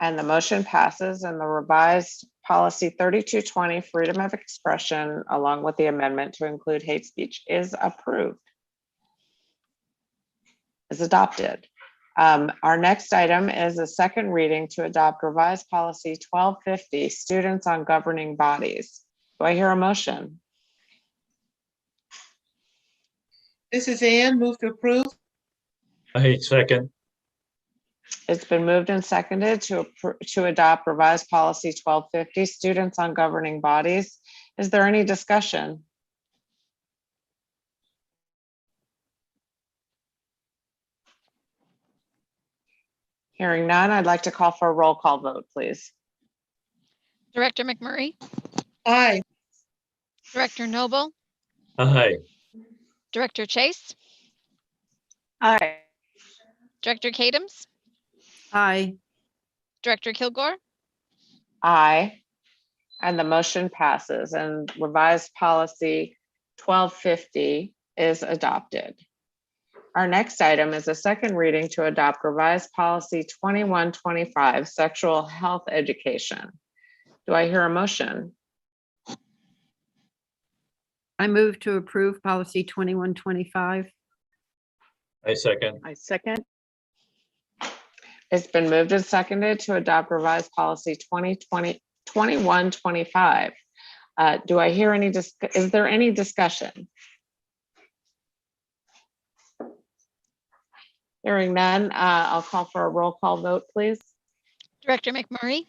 And the motion passes and the revised policy 3220, freedom of expression, along with the amendment to include hate speech is approved. Is adopted. Our next item is a second reading to adopt revised policy 1250, students on governing bodies. Do I hear a motion? This is Ann, move to approve. I second. It's been moved and seconded to adopt revised policy 1250, students on governing bodies. Is there any discussion? Hearing none, I'd like to call for a roll call vote, please. Director McMurray, Aye. Director Noble, Aye. Director Chase, Aye. Director Kadams, Aye. Director Kilgore, Aye. And the motion passes and revised policy 1250 is adopted. Our next item is a second reading to adopt revised policy 2125, sexual health education. Do I hear a motion? I move to approve policy 2125. I second. I second. It's been moved and seconded to adopt revised policy 2125. Do I hear any, is there any discussion? Hearing none, I'll call for a roll call vote, please. Director McMurray,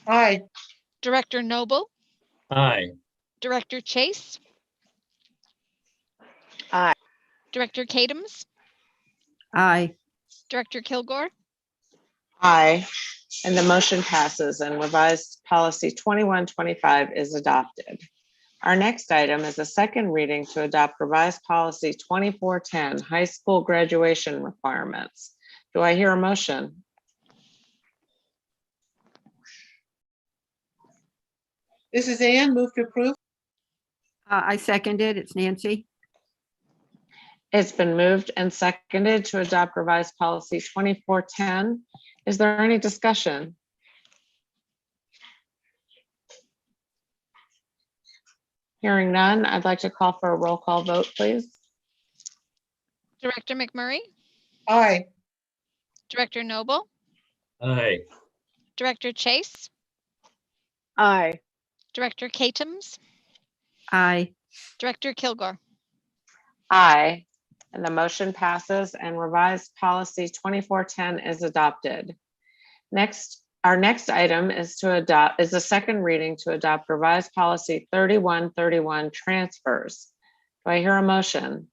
Aye. Director Noble, Aye. Director Chase, Aye. Director Kadams, Aye. Director Kilgore, Aye, and the motion passes and revised policy 2125 is adopted. Our next item is a second reading to adopt revised policy 2410, high school graduation requirements. Do I hear a motion? This is Ann, move to approve. I seconded. It's Nancy. It's been moved and seconded to adopt revised policy 2410. Is there any discussion? Hearing none, I'd like to call for a roll call vote, please. Director McMurray, Aye. Director Noble, Aye. Director Chase, Aye. Director Kadams, Aye. Director Kilgore, Aye, and the motion passes and revised policy 2410 is adopted. Next, our next item is a second reading to adopt revised policy 3131, transfers. Do I hear a motion?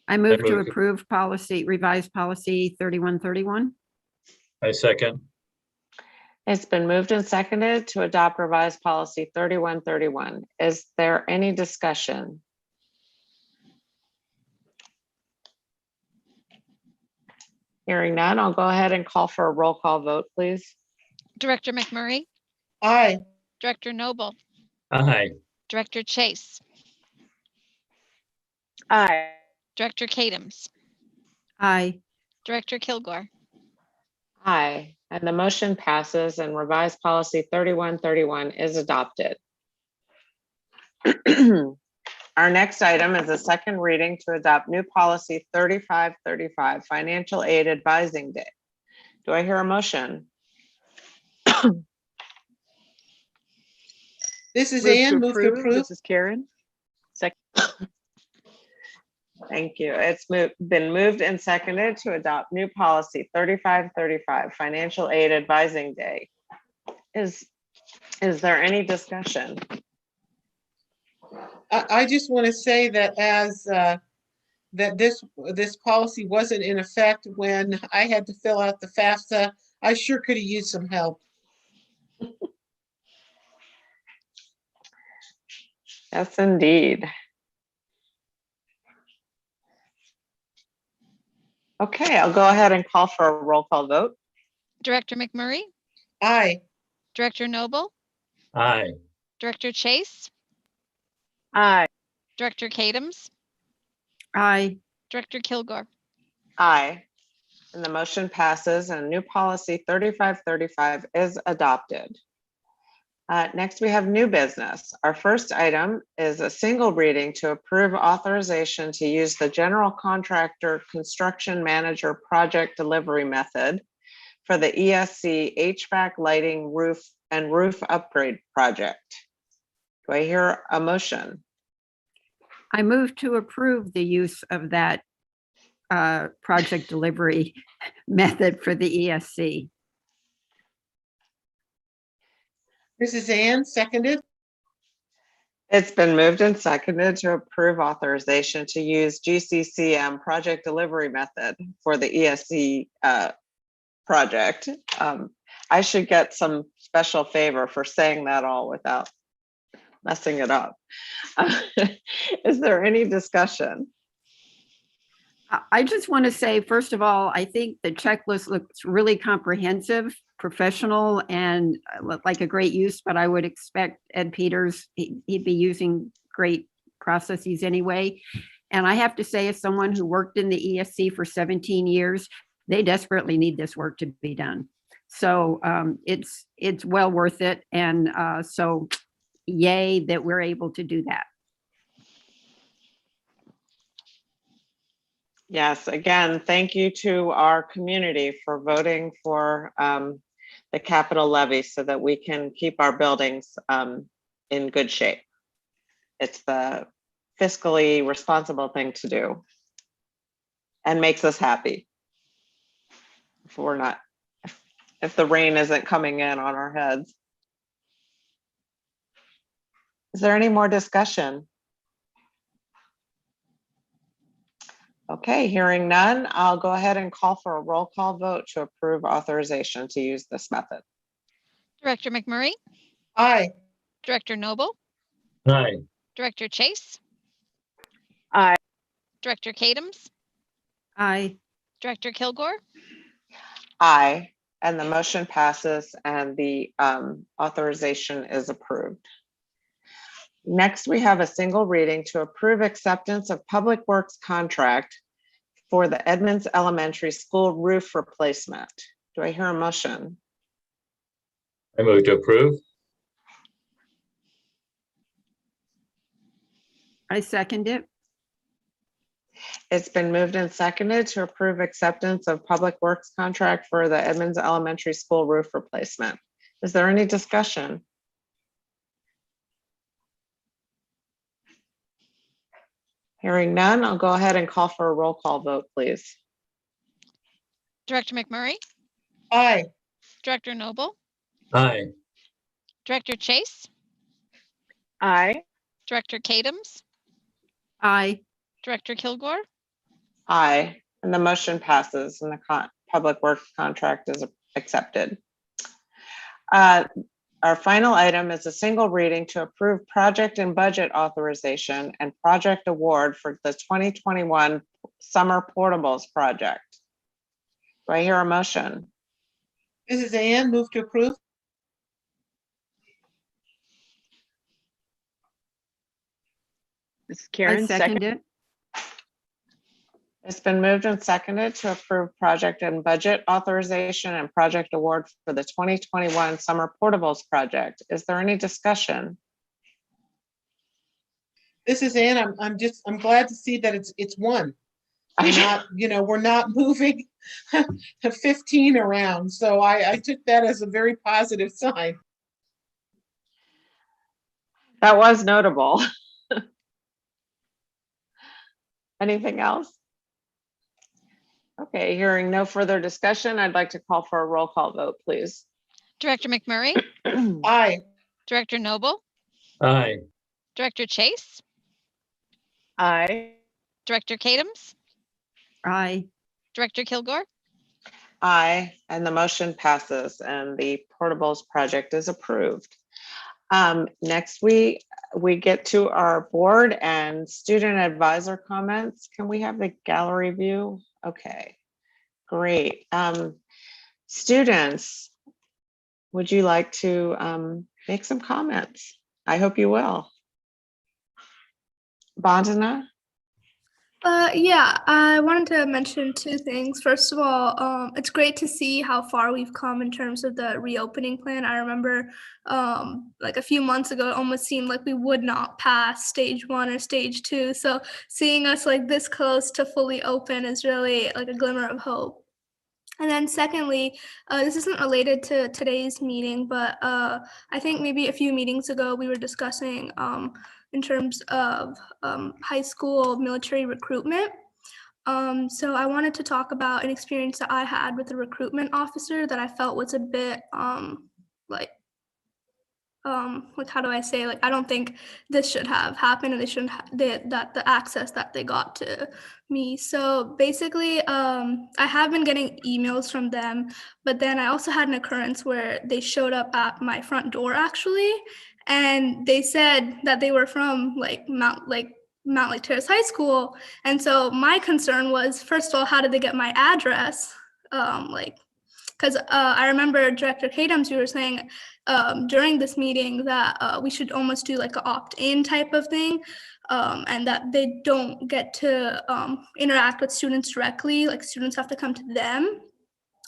I move to move to- approve policy, revised policy 3131. I second. It's been moved and seconded to adopt revised policy 3131. Is there any discussion? Hearing none, I'll go ahead and call for a roll call vote, please. Director McMurray, Aye. Director Noble, Aye. Director Chase, Aye. Director Kadams, Aye. Director Kilgore, Aye, and the motion passes and revised policy 3131 is adopted. Our next item is a second reading to adopt new policy 3535, financial aid advising day. Do I hear a motion? This is Move to Ann, move to approve. approve. This is Karen. Second. Thank you. It's been moved and seconded to adopt new policy 3535, financial aid advising day. Is there any discussion? I just want to say that that this policy wasn't in effect when I had to fill out the FAFSA, I sure could have used some help. Yes, indeed. Okay, I'll go ahead and call for a roll call vote. Director McMurray, Aye. Director Noble, Aye. Director Chase, Aye. Director Kadams, Aye. Director Kilgore, Aye. And the motion passes and new policy 3535 is adopted. Next, we have new business. Our first item is a single reading to approve authorization to use the general contractor construction manager project delivery method for the ESC HVAC lighting roof and roof upgrade project. Do I hear a motion? I move to approve the use of that project delivery method for the ESC. Mrs. Ann, seconded. It's been moved and seconded to approve authorization to use GCCM project delivery method for the ESC project. I should get some special favor for saying that all without messing it up. Is there any discussion? I just want to say, first of all, I think the checklist looks really comprehensive, professional, and like a great use, but I would expect Ed Peters, he'd be using great processes anyway. And I have to say, as someone who worked in the ESC for 17 years, they desperately need this work to be done. So it's well worth it. And so yay that we're able to do that. Yes, again, thank you to our community for voting for the capital levy so that we can keep our buildings in good shape. It's the fiscally responsible thing to do and makes us happy. If we're not, if the rain isn't coming in on our heads. Is there any more discussion? Okay, hearing none, I'll go ahead and call for a roll call vote to approve authorization to use this method. Director McMurray, Aye. Director Noble, Aye. Director Chase, Aye. Director Kadams, Aye. Director Kilgore, Aye, and the motion passes and the authorization is approved. Next, we have a single reading to approve acceptance of Public Works contract for the Edmonds Elementary School roof replacement. Do I hear a motion? I move to approve. I second it. It's been moved and seconded to approve acceptance of Public Works contract for the Edmonds Elementary School roof replacement. Is there any discussion? Hearing none, I'll go ahead and call for a roll call vote, please. Director McMurray, Aye. Director Noble, Aye. Director Chase, Aye. Director Kadams, Aye. Director Kilgore, Aye, and the motion passes and the Public Works contract is accepted. Our final item is a single reading to approve project and budget authorization and project award for the 2021 Summer Portables project. Do I hear a motion? Mrs. Ann, move to approve. This is I Karen, second it. It's been moved and seconded to approve project and budget authorization and project award for the 2021 Summer Portables project. Is there any discussion? This is Ann. I'm glad to see that it's one. We're not, we're not moving 15 around. So I took that as a very positive sign. That was notable. Anything else? Okay, hearing no further discussion, I'd like to call for a roll call vote, please. Director McMurray, Aye. Director Noble, Aye. Director Chase, Aye. Director Kadams, Aye. Director Kilgore, Aye, and the motion passes and the Portables project is approved. Next, we get to our board and student advisor comments. Can we have the gallery view? Okay, great. Students, would you like to make some comments? I hope you will. Vandana? Yeah, I wanted to mention two things. First of all, it's great to see how far we've come in terms of the reopening plan. I remember like a few months ago, it almost seemed like we would not pass stage 1 or stage 2. So seeing us like this close to fully open is really like a glimmer of hope. And then secondly, this isn't related to today's meeting, but I think maybe a few meetings ago we were discussing in terms of high school military recruitment. So I wanted to talk about an experience that I had with a recruitment officer that I felt was a bit like how do I say, like I don't think this should have happened, and they shouldn't that the access that they got to me. So basically I have been getting emails from them, but then I also had an occurrence where they showed up at my front door actually, and they said that they were from like Mount Lake Terrace High School. And so my concern was, first of all, how did they get my address? Because I remember Director Kadams, you were saying during this meeting that we should almost do like an opt-in type of thing, and that they don't get to interact with students directly, like students have to come to them.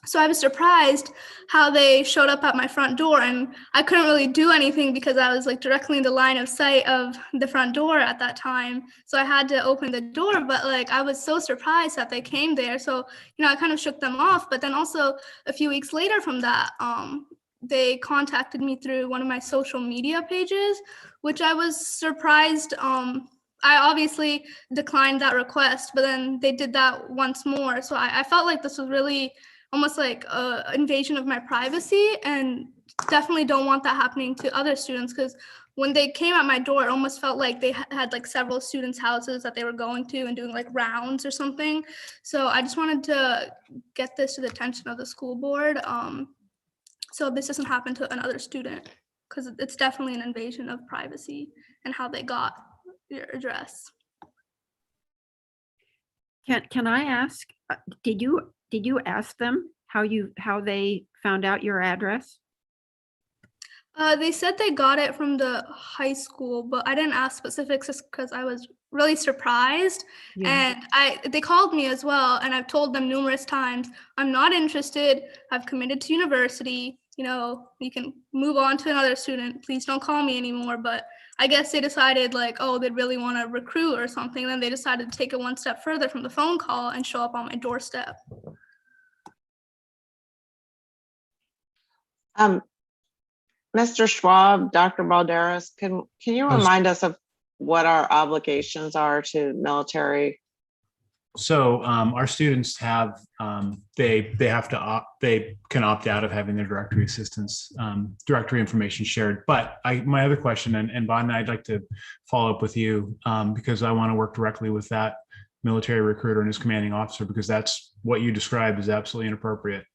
So I was surprised how they showed up at my front door, and I couldn't really do anything because I was like directly in the line of sight of the front door at that time. So I had to open the door, but like I was so surprised that they came there. So, you know, I kind of shook them off. But then also a few weeks later from that, they contacted me through one of my social media pages, which I was surprised. I obviously declined that request, but then they did that once more. So I felt like this was really almost like an invasion of my privacy, and definitely don't want that happening to other students, because when they came at my door, it almost felt like they had like several students' houses that they were going to and doing like rounds or something. So I just wanted to get this to the attention of the school board, so this doesn't happen to another student, because it's definitely an invasion of privacy and how they got your address. Can I ask, did you ask them how they found out your address? They said they got it from the high school, but I didn't ask specifics just because I was really surprised. Yeah. And they called me as well, and I've told them numerous times, I'm not interested. I've committed to university. You know, you can move on to another student. Please don't call me anymore. But I guess they decided like, oh, they really want to recruit or something. Then they decided to take it one step further from the phone call and show up on my doorstep. Mr. Schwab, Dr. Balderas, can you remind us of what our obligations are to military? So our students have they can opt out of having their directory assistance directory information shared. But my other question, and Bon, I'd like to follow up with you because I want to work directly with that military recruiter and his commanding officer, because that's what you described is absolutely inappropriate.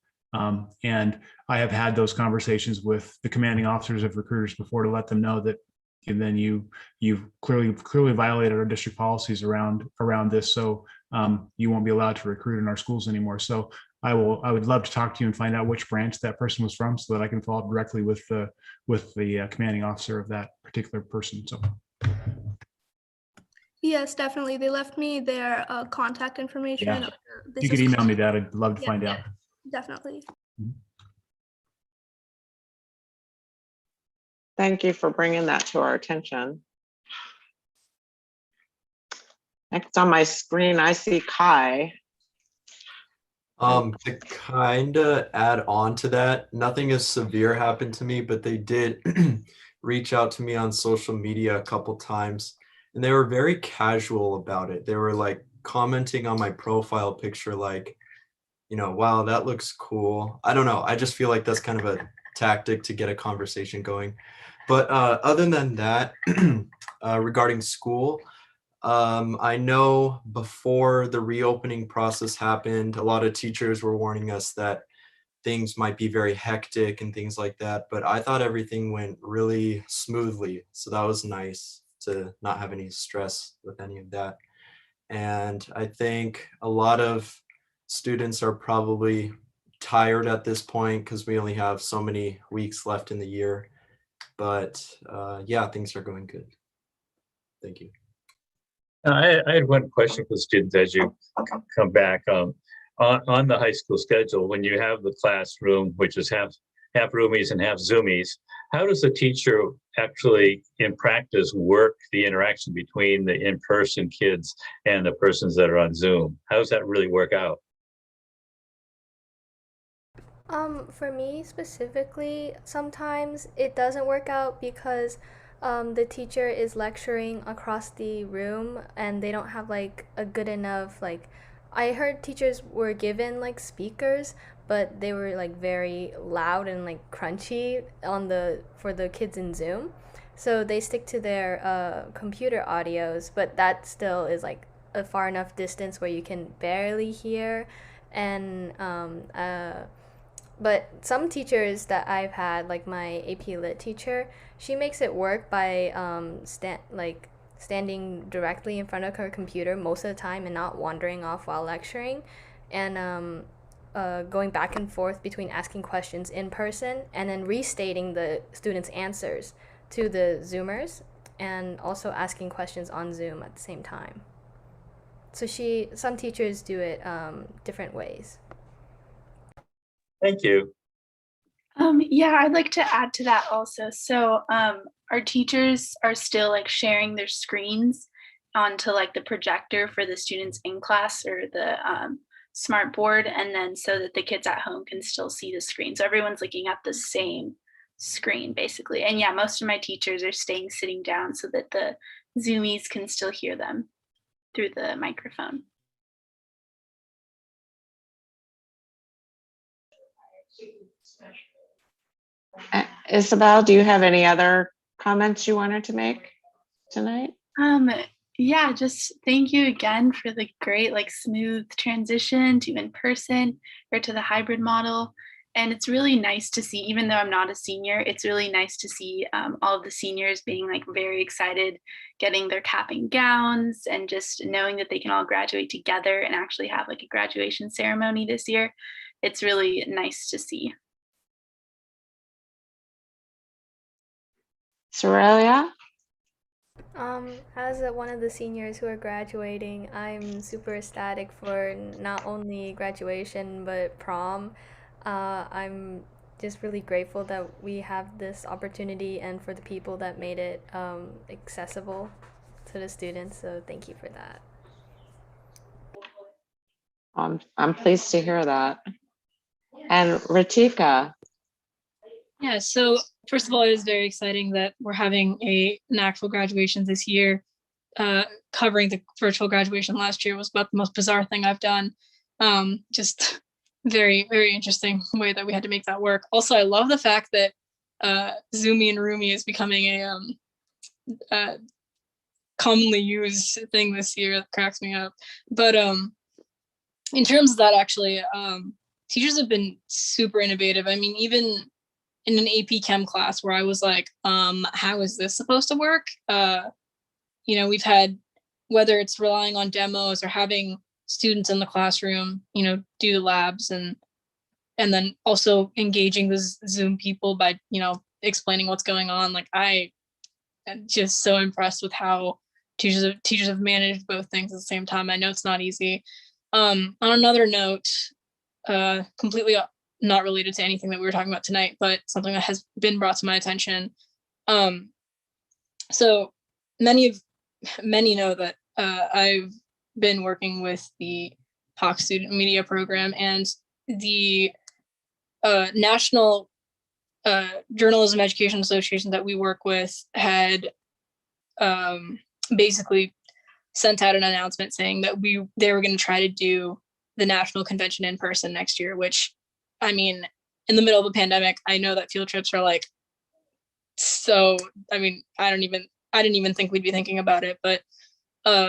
And I have had those conversations with the commanding officers of recruiters before to let them know that you've clearly violated our district policies around this. So you won't be allowed to recruit in our schools anymore. So I would love to talk to you and find out which branch that person was from, so that I can follow up directly with the commanding officer of that particular person. So. Yes, definitely. They left me their contact information. Yeah. If you could email me that, I'd love to find out. Definitely. Thank you for bringing that to our attention. Next on my screen, I see Kai. To kind of add on to that, nothing as severe happened to me, but they did reach out to me on social media a couple times, and they were very casual about it. They were like commenting on my profile picture, like, you know, wow, that looks cool. I don't know. I just feel like that's kind of a tactic to get a conversation going. But other than that, regarding school, I know before the reopening process happened, a lot of teachers were warning us that things might be very hectic and things like that. But I thought everything went really smoothly. So that was nice to not have any stress with any of that. And I think a lot of students are probably tired at this point because we only have so many weeks left in the year. But yeah, things are going good. Thank you. I had one question for the students as you come back. On the high school schedule, when you have the classroom, which is half roomies and half Zoomies, how does the teacher actually, in practice, work the interaction between the in-person kids and the persons that are on Zoom? How does that really work out? For me specifically, sometimes it doesn't work out because the teacher is lecturing across the room and they don't have like a good enough like I heard teachers were given like speakers, but they were like very loud and like crunchy for the kids in Zoom. So they stick to their computer audios, but that still is like a far enough distance where you can barely hear. And but some teachers that I've had, like my AP Lit teacher, she makes it work by standing directly in front of her computer most of the time and not wandering off while lecturing, and going back and forth between asking questions in person and then restating the students' answers to the Zoomers, and also asking questions on Zoom at the same time. So some teachers do it different ways. Thank you. Yeah, I'd like to add to that also. So our teachers are still like sharing their screens onto like the projector for the students in class or the smart board, and then so that the kids at home can still see the screen. So everyone's looking at the same screen basically. And yeah, most of my teachers are staying sitting down so that the Zoomies can still hear them through the microphone. Isabel, do you have any other comments you wanted to make tonight? Yeah, just thank you again for the great like smooth transition to in person or to the hybrid model. And it's really nice to see, even though I'm not a senior, it's really nice to see all of the seniors being like very excited, getting their cap and gowns, and just knowing that they can all graduate together and actually have like a graduation ceremony this year. It's really nice to see. Sorelia? As one of the seniors who are graduating, I'm super ecstatic for not only graduation but prom. I'm just really grateful that we have this opportunity and for the people that made it accessible to the students. So thank you for that. I'm pleased to hear that. And Ritika? Yeah, so first of all, it is very exciting that we're having an actual graduation this year. Covering the virtual graduation last year was about the most bizarre thing I've done. Just very, very interesting way that we had to make that work. Also, I love the fact that Zoomie and Roomie is becoming a commonly used thing this year. That cracks me up. But in terms of that, actually, teachers have been super innovative. I mean, even in an AP Chem class where I was like, how is this supposed to work? We've had, whether it's relying on demos or having students in the classroom, do the labs and then also engaging the Zoom people by, explaining what's going on. Like I am just so impressed with how teachers have managed both things at the same time. I know it's not easy. On another note, completely not related to anything that we were talking about tonight, but something that has been brought to my attention. So many know that I've been working with the POC Student Media Program, and the National Journalism Education Association that we work with had basically sent out an announcement saying that they were going to try to do the national convention in person next year, which, I mean, in the middle of a pandemic, I know that field trips are like, so, I mean, I didn't even think we'd be thinking about it, but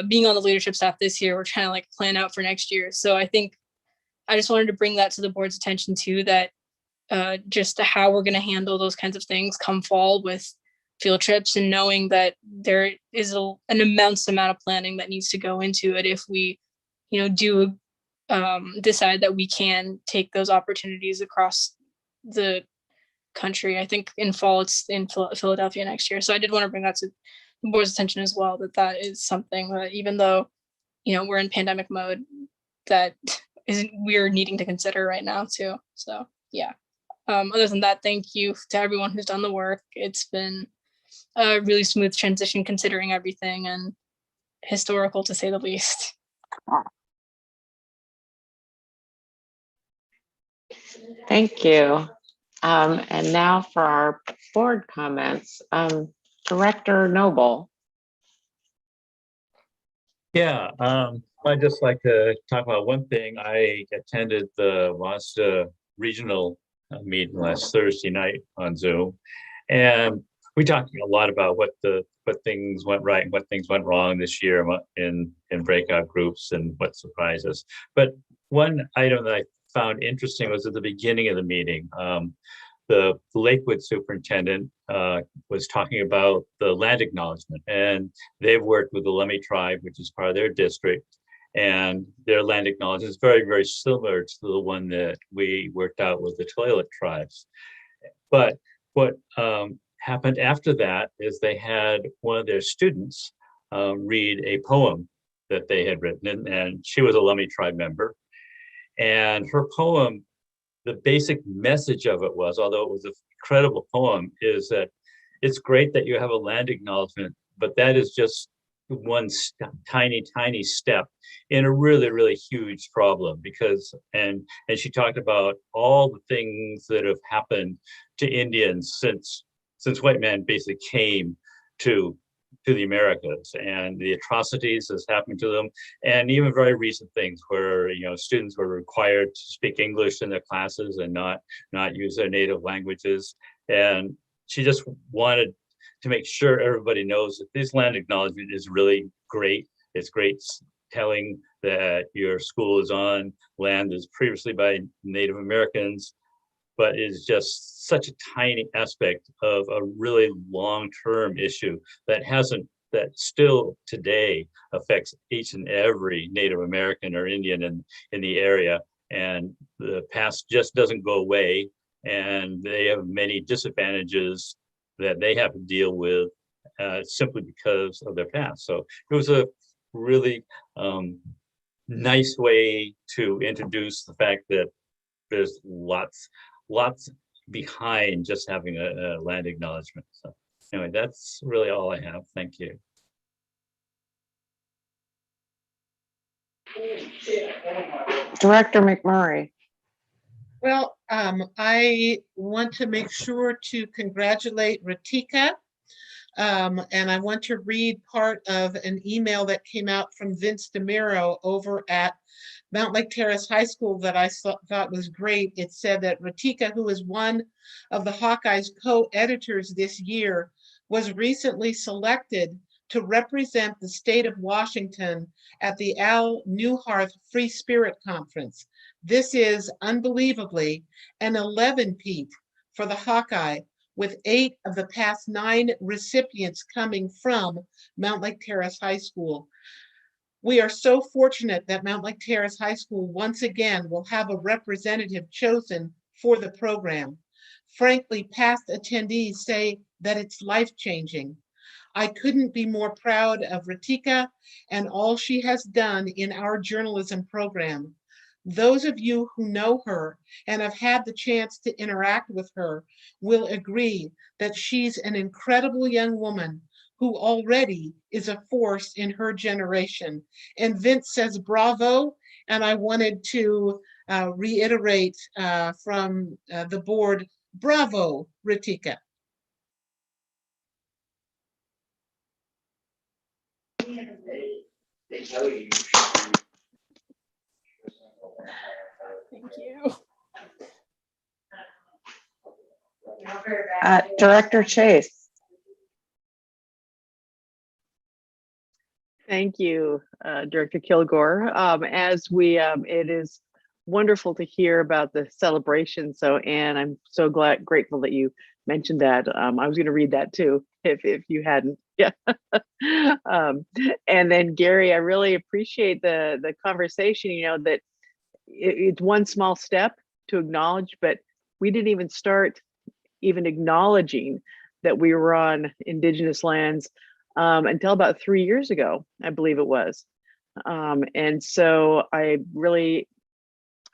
being on the leadership staff this year, we're trying to like plan out for next year. So I think I just wanted to bring that to the board's attention too, that just how we're going to handle those kinds of things come fall with field trips, and knowing that there is an immense amount of planning that needs to go into it if we, do decide that we can take those opportunities across the country. I think in fall it's in Philadelphia next year. So I did want to bring that the board's attention as well, that that is something that even though, we're in pandemic mode, that isn't we're needing to consider right now too. So yeah. Other than that, thank you to everyone who's done the work. It's been a really smooth transition considering everything, and historical to say the least. Thank you. And now for our board comments. Director Noble. Yeah, I'd just like to talk about one thing. I attended the Mazda regional meeting last Thursday night on Zoom, and we talked a lot about what things went right and what things went wrong this year in breakout groups and what surprised us. But one item that I found interesting was at the beginning of the meeting. The Lakewood superintendent was talking about the land acknowledgement, and they've worked with the Lummi tribe, which is part of their district, and their land acknowledgement is very, very similar to the one that we worked out with the Tulalip tribes. But what happened after that is they had one of their students read a poem that they had written, and she was a Lummi tribe member, and her poem, the basic message of it was, although it was an incredible poem, is that it's great that you have a land acknowledgement, but that is just one tiny, tiny step in a really, really huge problem. Because, and she talked about all the things that have happened to Indians since white men basically came to the Americas, and the atrocities that's happened to them, and even very recent things where students were required to speak English in their classes and not use their native languages. And she just wanted to make sure everybody knows that this land acknowledgement is really great. It's great telling that your school is on land that's previously by Native Americans, but is just such a tiny aspect of a really long-term issue that still today affects each and every Native American or Indian in the area. And the past just doesn't go away, and they have many disadvantages that they have to deal with simply because of their past. So it was a really nice way to introduce the fact that there's lots behind just having a land acknowledgement. So anyway, that's really all I have. Thank you. Director McMurray. Well, I want to make sure to congratulate Ritika. And I want to read part of an email that came out from Vince DeMiro over at Mount Lake Terrace High School that I thought was great. It said that Ritika, who is one of the Hawkeyes co-editors this year, was recently selected to represent the state of Washington at the Al Newharth Free Spirit Conference. This is unbelievably an 11-peat for the Hawkeye, with 8 of the past 9 recipients coming from Mount Lake Terrace High School. We are so fortunate that Mount Lake Terrace High School once again will have a representative chosen for the program. Frankly, past attendees say that it's life-changing. I couldn't be more proud of Ritika and all she has done in our journalism program. Those of you who know her and have had the chance to interact with her will agree that she's an incredible young woman who already is a force in her generation. And Vince says bravo, and I wanted to reiterate from the board, bravo, Ritika. Thank you. Director Chase. Thank you, Director Kilgore. As we, it is wonderful to hear about the celebration. So, Anne, I'm so grateful that you mentioned that. I was going to read that too, if you hadn't. Yeah. And then Gary, I really appreciate the conversation. You know that it's one small step to acknowledge, but we didn't even start acknowledging that we were on Indigenous lands until about 3 years ago, I believe it was. And so I really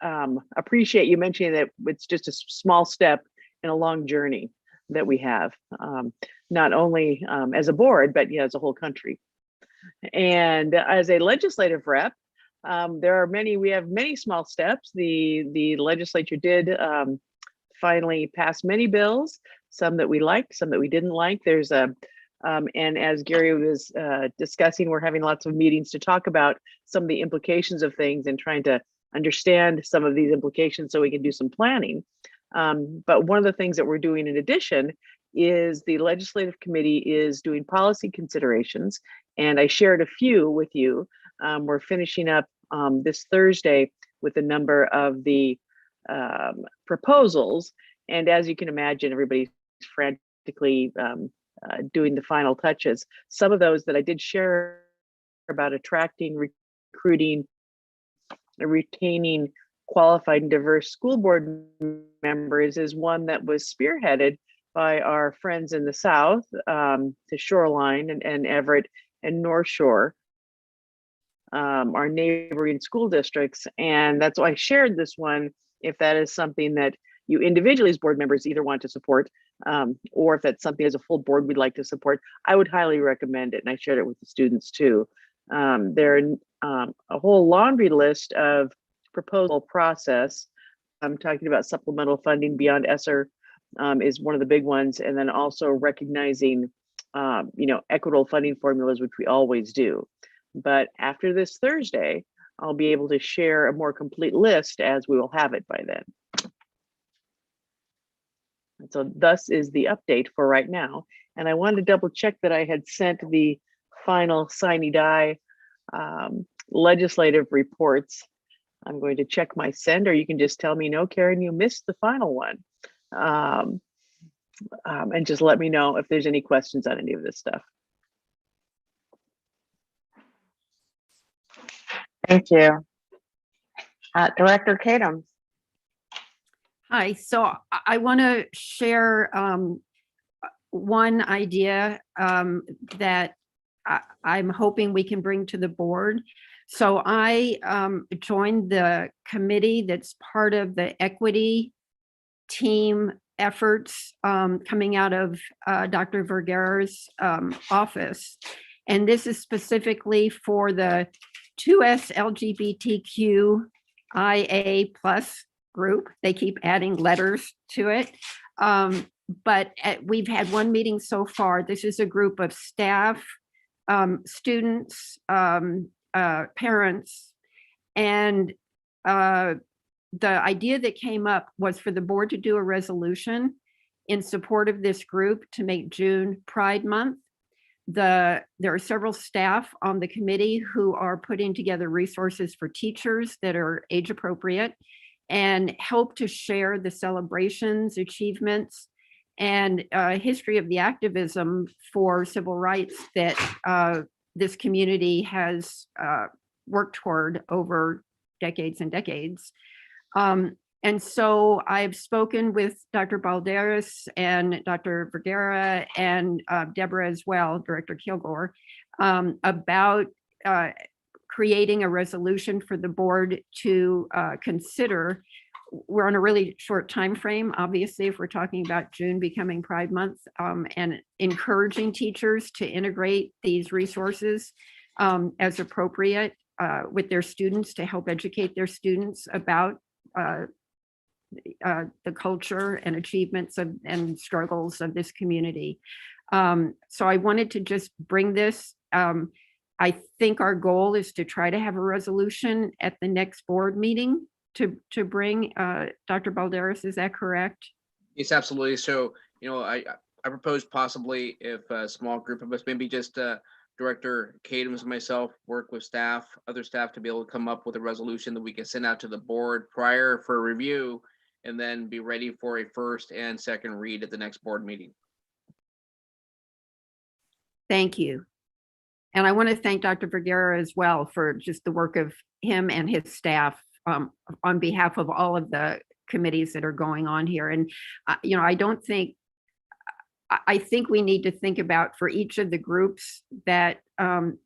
appreciate you mentioning that it's just a small step in a long journey that we have, not only as a board, but as a whole country. And as a legislative rep, we have many small steps. The legislature did finally pass many bills, some that we liked, some that we didn't like. There's and as Gary was discussing, we're having lots of meetings to talk about some of the implications of things and trying to understand some of these implications so we can do some planning. But one of the things that we're doing in addition is the legislative committee is doing policy considerations. And I shared a few with you. We're finishing up this Thursday with a number of the proposals. And as you can imagine, everybody's frantically doing the final touches. Some of those that I did share about attracting, recruiting, retaining qualified and diverse school board members is one that was spearheaded by our friends in the South, to Shoreline and Everett and North Shore, our neighboring school districts. And that's why I shared this one, if that is something that you individually as board members either want to support, or if that's something as a full board we'd like to support, I would highly recommend it. And I shared it with the students too. There are a whole laundry list of proposal process. I'm talking about supplemental funding beyond ESSER is one of the big ones. And then also recognizing, equitable funding formulas, which we always do. But after this Thursday, I'll be able to share a more complete list as we will have it by then. And so thus is the update for right now. And I wanted to double check that I had sent the final sine die legislative reports. I'm going to check my send, or you can just tell me, no, Karen, you missed the final one. And just let me know if there's any questions on any of this stuff. Thank you. Director Kadams. Hi, so I want to share one idea that I'm hoping we can bring to the board. So I joined the committee that's part of the equity team efforts coming out of Dr. Vergara's office. And this is specifically for the 2S LGBTQIA+ group. They keep adding letters to it. But we've had one meeting so far. This is a group of staff, students, parents, and the idea that came up was for the board to do a resolution in support of this group to make June Pride Month. There are several staff on the committee who are putting together resources for teachers that are age appropriate and help to share the celebrations, achievements, and history of the activism for civil rights that this community has worked toward over decades and decades. And so I've spoken with Dr. Balderas and Dr. Vergara and Deborah as well, Director Kilgore, about creating a resolution for the board to consider. We're on a really short time frame, obviously, if we're talking about June becoming Pride Month, and encouraging teachers to integrate these resources as appropriate with their students to help educate their students about the culture and achievements and struggles of this community. So I wanted to just bring this. I think our goal is to try to have a resolution at the next board meeting to bring. Dr. Balderas, is that correct? Yes, absolutely. So, I propose possibly if a small group of us, maybe just Director Kadams and myself, work with other staff to be able to come up with a resolution that we can send out to the board prior for review, and then be ready for a first and second read at the next board meeting. Thank you. And I want to thank Dr. Vergara as well for just the work of him and his staff on behalf of all of the committees that are going on here. And, I don't think I think we need to think about for each of the groups that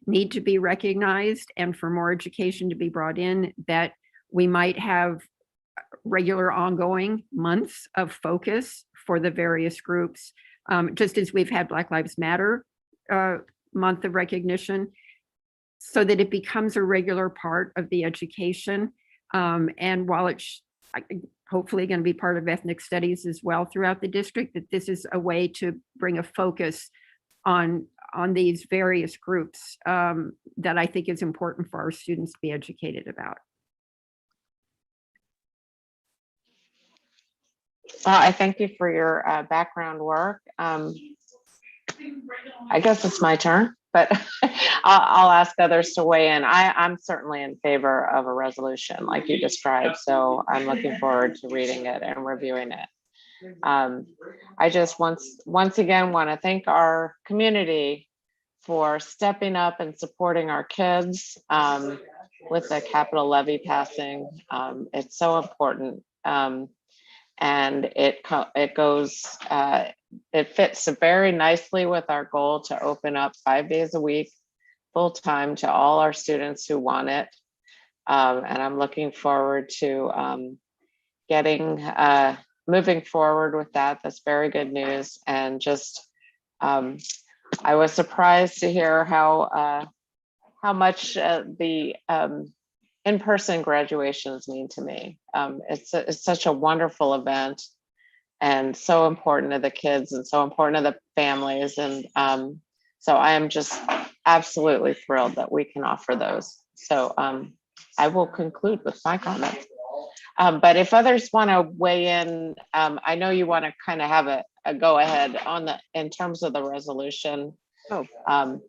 need to be recognized and for more education to be brought in, that we might have regular ongoing months of focus for the various groups, just as we've had Black Lives Matter month of recognition, so that it becomes a regular part of the education. And while it's hopefully going to be part of ethnic studies as well throughout the district, that this is a way to bring a focus on these various groups that I think is important for our students to be educated about. Well, I thank you for your background work. I guess it's my turn, but I'll ask others to weigh in. I'm certainly in favor of a resolution like you described, so I'm looking forward to reading it and reviewing it. I just once again want to thank our community for stepping up and supporting our kids with the capital levy passing. It's so important. And it fits very nicely with our goal to open up 5 days a week, full time, to all our students who want it. And I'm looking forward to moving forward with that. That's very good news. And just, I was surprised to hear how much the in-person graduations mean to me. It's such a wonderful event and so important to the kids and so important to the families. And so I am just absolutely thrilled that we can offer those. So I will conclude with my comments. But if others want to weigh in, I know you want to kind of have a go ahead in terms of the resolution. I'd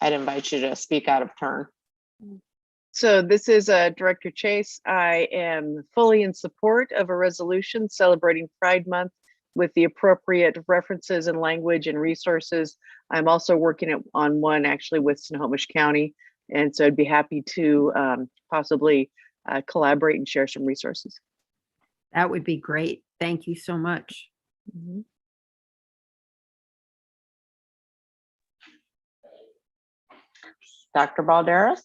invite you to speak out of turn. So this is Director Chase. I am fully in support of a resolution celebrating Pride Month with the appropriate references and language and resources. I'm also working on one actually with Snohomish County. And so I'd be happy to possibly collaborate and share some resources. That would be great. Thank you so much. Mm-hmm. Dr. Balderas?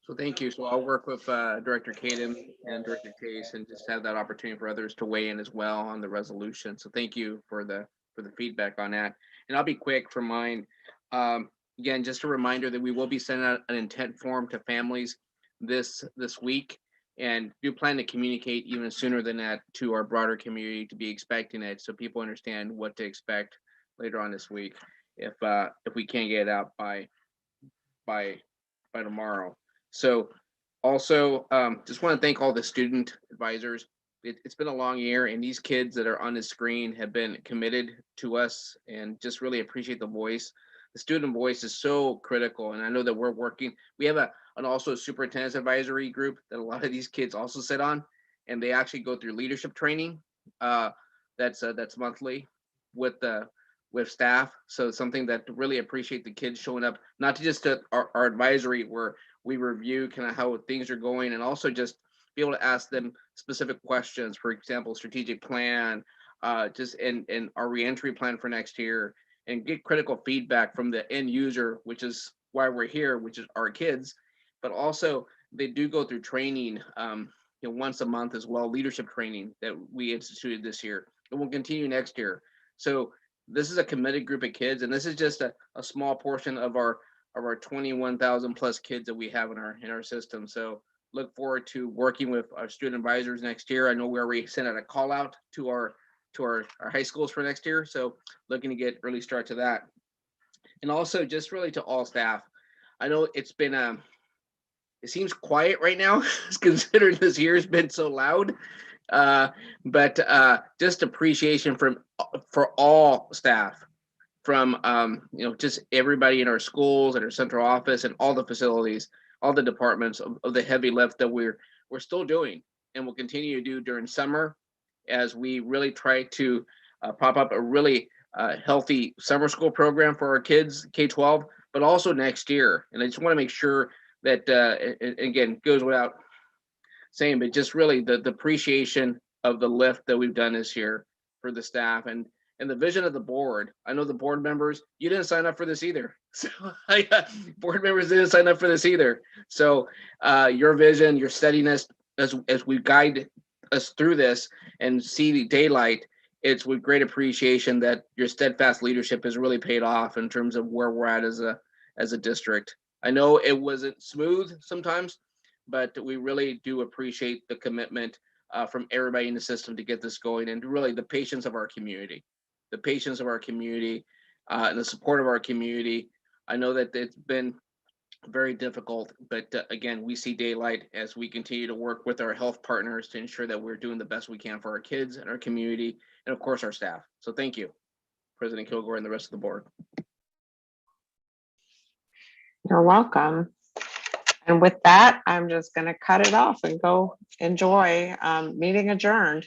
So thank you. So I'll work with Director Kadam and Director Chase and just have that opportunity for others to weigh in as well on the resolution. So thank you for the feedback on that. And I'll be quick for mine. Again, just a reminder that we will be sending out an intent form to families this week, and do plan to communicate even sooner than that to our broader community to be expecting it, so people understand what to expect later on this week if we can't get it out by tomorrow. So also just want to thank all the student advisors. It's been a long year, and these kids that are on the screen have been committed to us, and just really appreciate the voice. The student voice is so critical, and I know that we're working. We have an also superintendent's advisory group that a lot of these kids also sit on, and they actually go through leadership training. That's monthly with staff. So it's something that really appreciate the kids showing up, not to just our advisory where we review kind of how things are going, and also just be able to ask them specific questions. For example, strategic plan, just and our reentry plan for next year, and get critical feedback from the end user, which is why we're here, which is our kids. But also they do go through training, once a month as well, leadership training that we instituted this year, and will continue next year. So this is a committed group of kids, and this is just a small portion of our 21,000 plus kids that we have in our system. So look forward to working with our student advisors next year. I know we already sent out a call out to our high schools for next year, so looking to get early start to that. And also just really to all staff. I know it's been it seems quiet right now considering this year has been so loud, but just appreciation for all staff, from just everybody in our schools and our central office and all the facilities, all the departments of the heavy lift that we're still doing and will continue to do during summer, as we really try to pop up a really healthy summer school program for our kids, K-12, but also next year. And I just want to make sure that, again, goes without saying, but just really the appreciation of the lift that we've done this year for the staff and the vision of the board. I know the board members, you didn't sign up for this either. So board members didn't sign up for this either. So your vision, your steadiness as we guide us through this and see the daylight, it's with great appreciation that your steadfast leadership has really paid off in terms of where we're at as a district. I know it wasn't smooth sometimes, but we really do appreciate the commitment from everybody in the system to get this going, and really the patience of our community, and the support of our community. I know that it's been very difficult, but again, we see daylight as we continue to work with our health partners to ensure that we're doing the best we can for our kids and our community, and of course our staff. So thank you, President Kilgore and the rest of the board. You're welcome. And with that, I'm just going to cut it off and go enjoy. Meeting adjourned.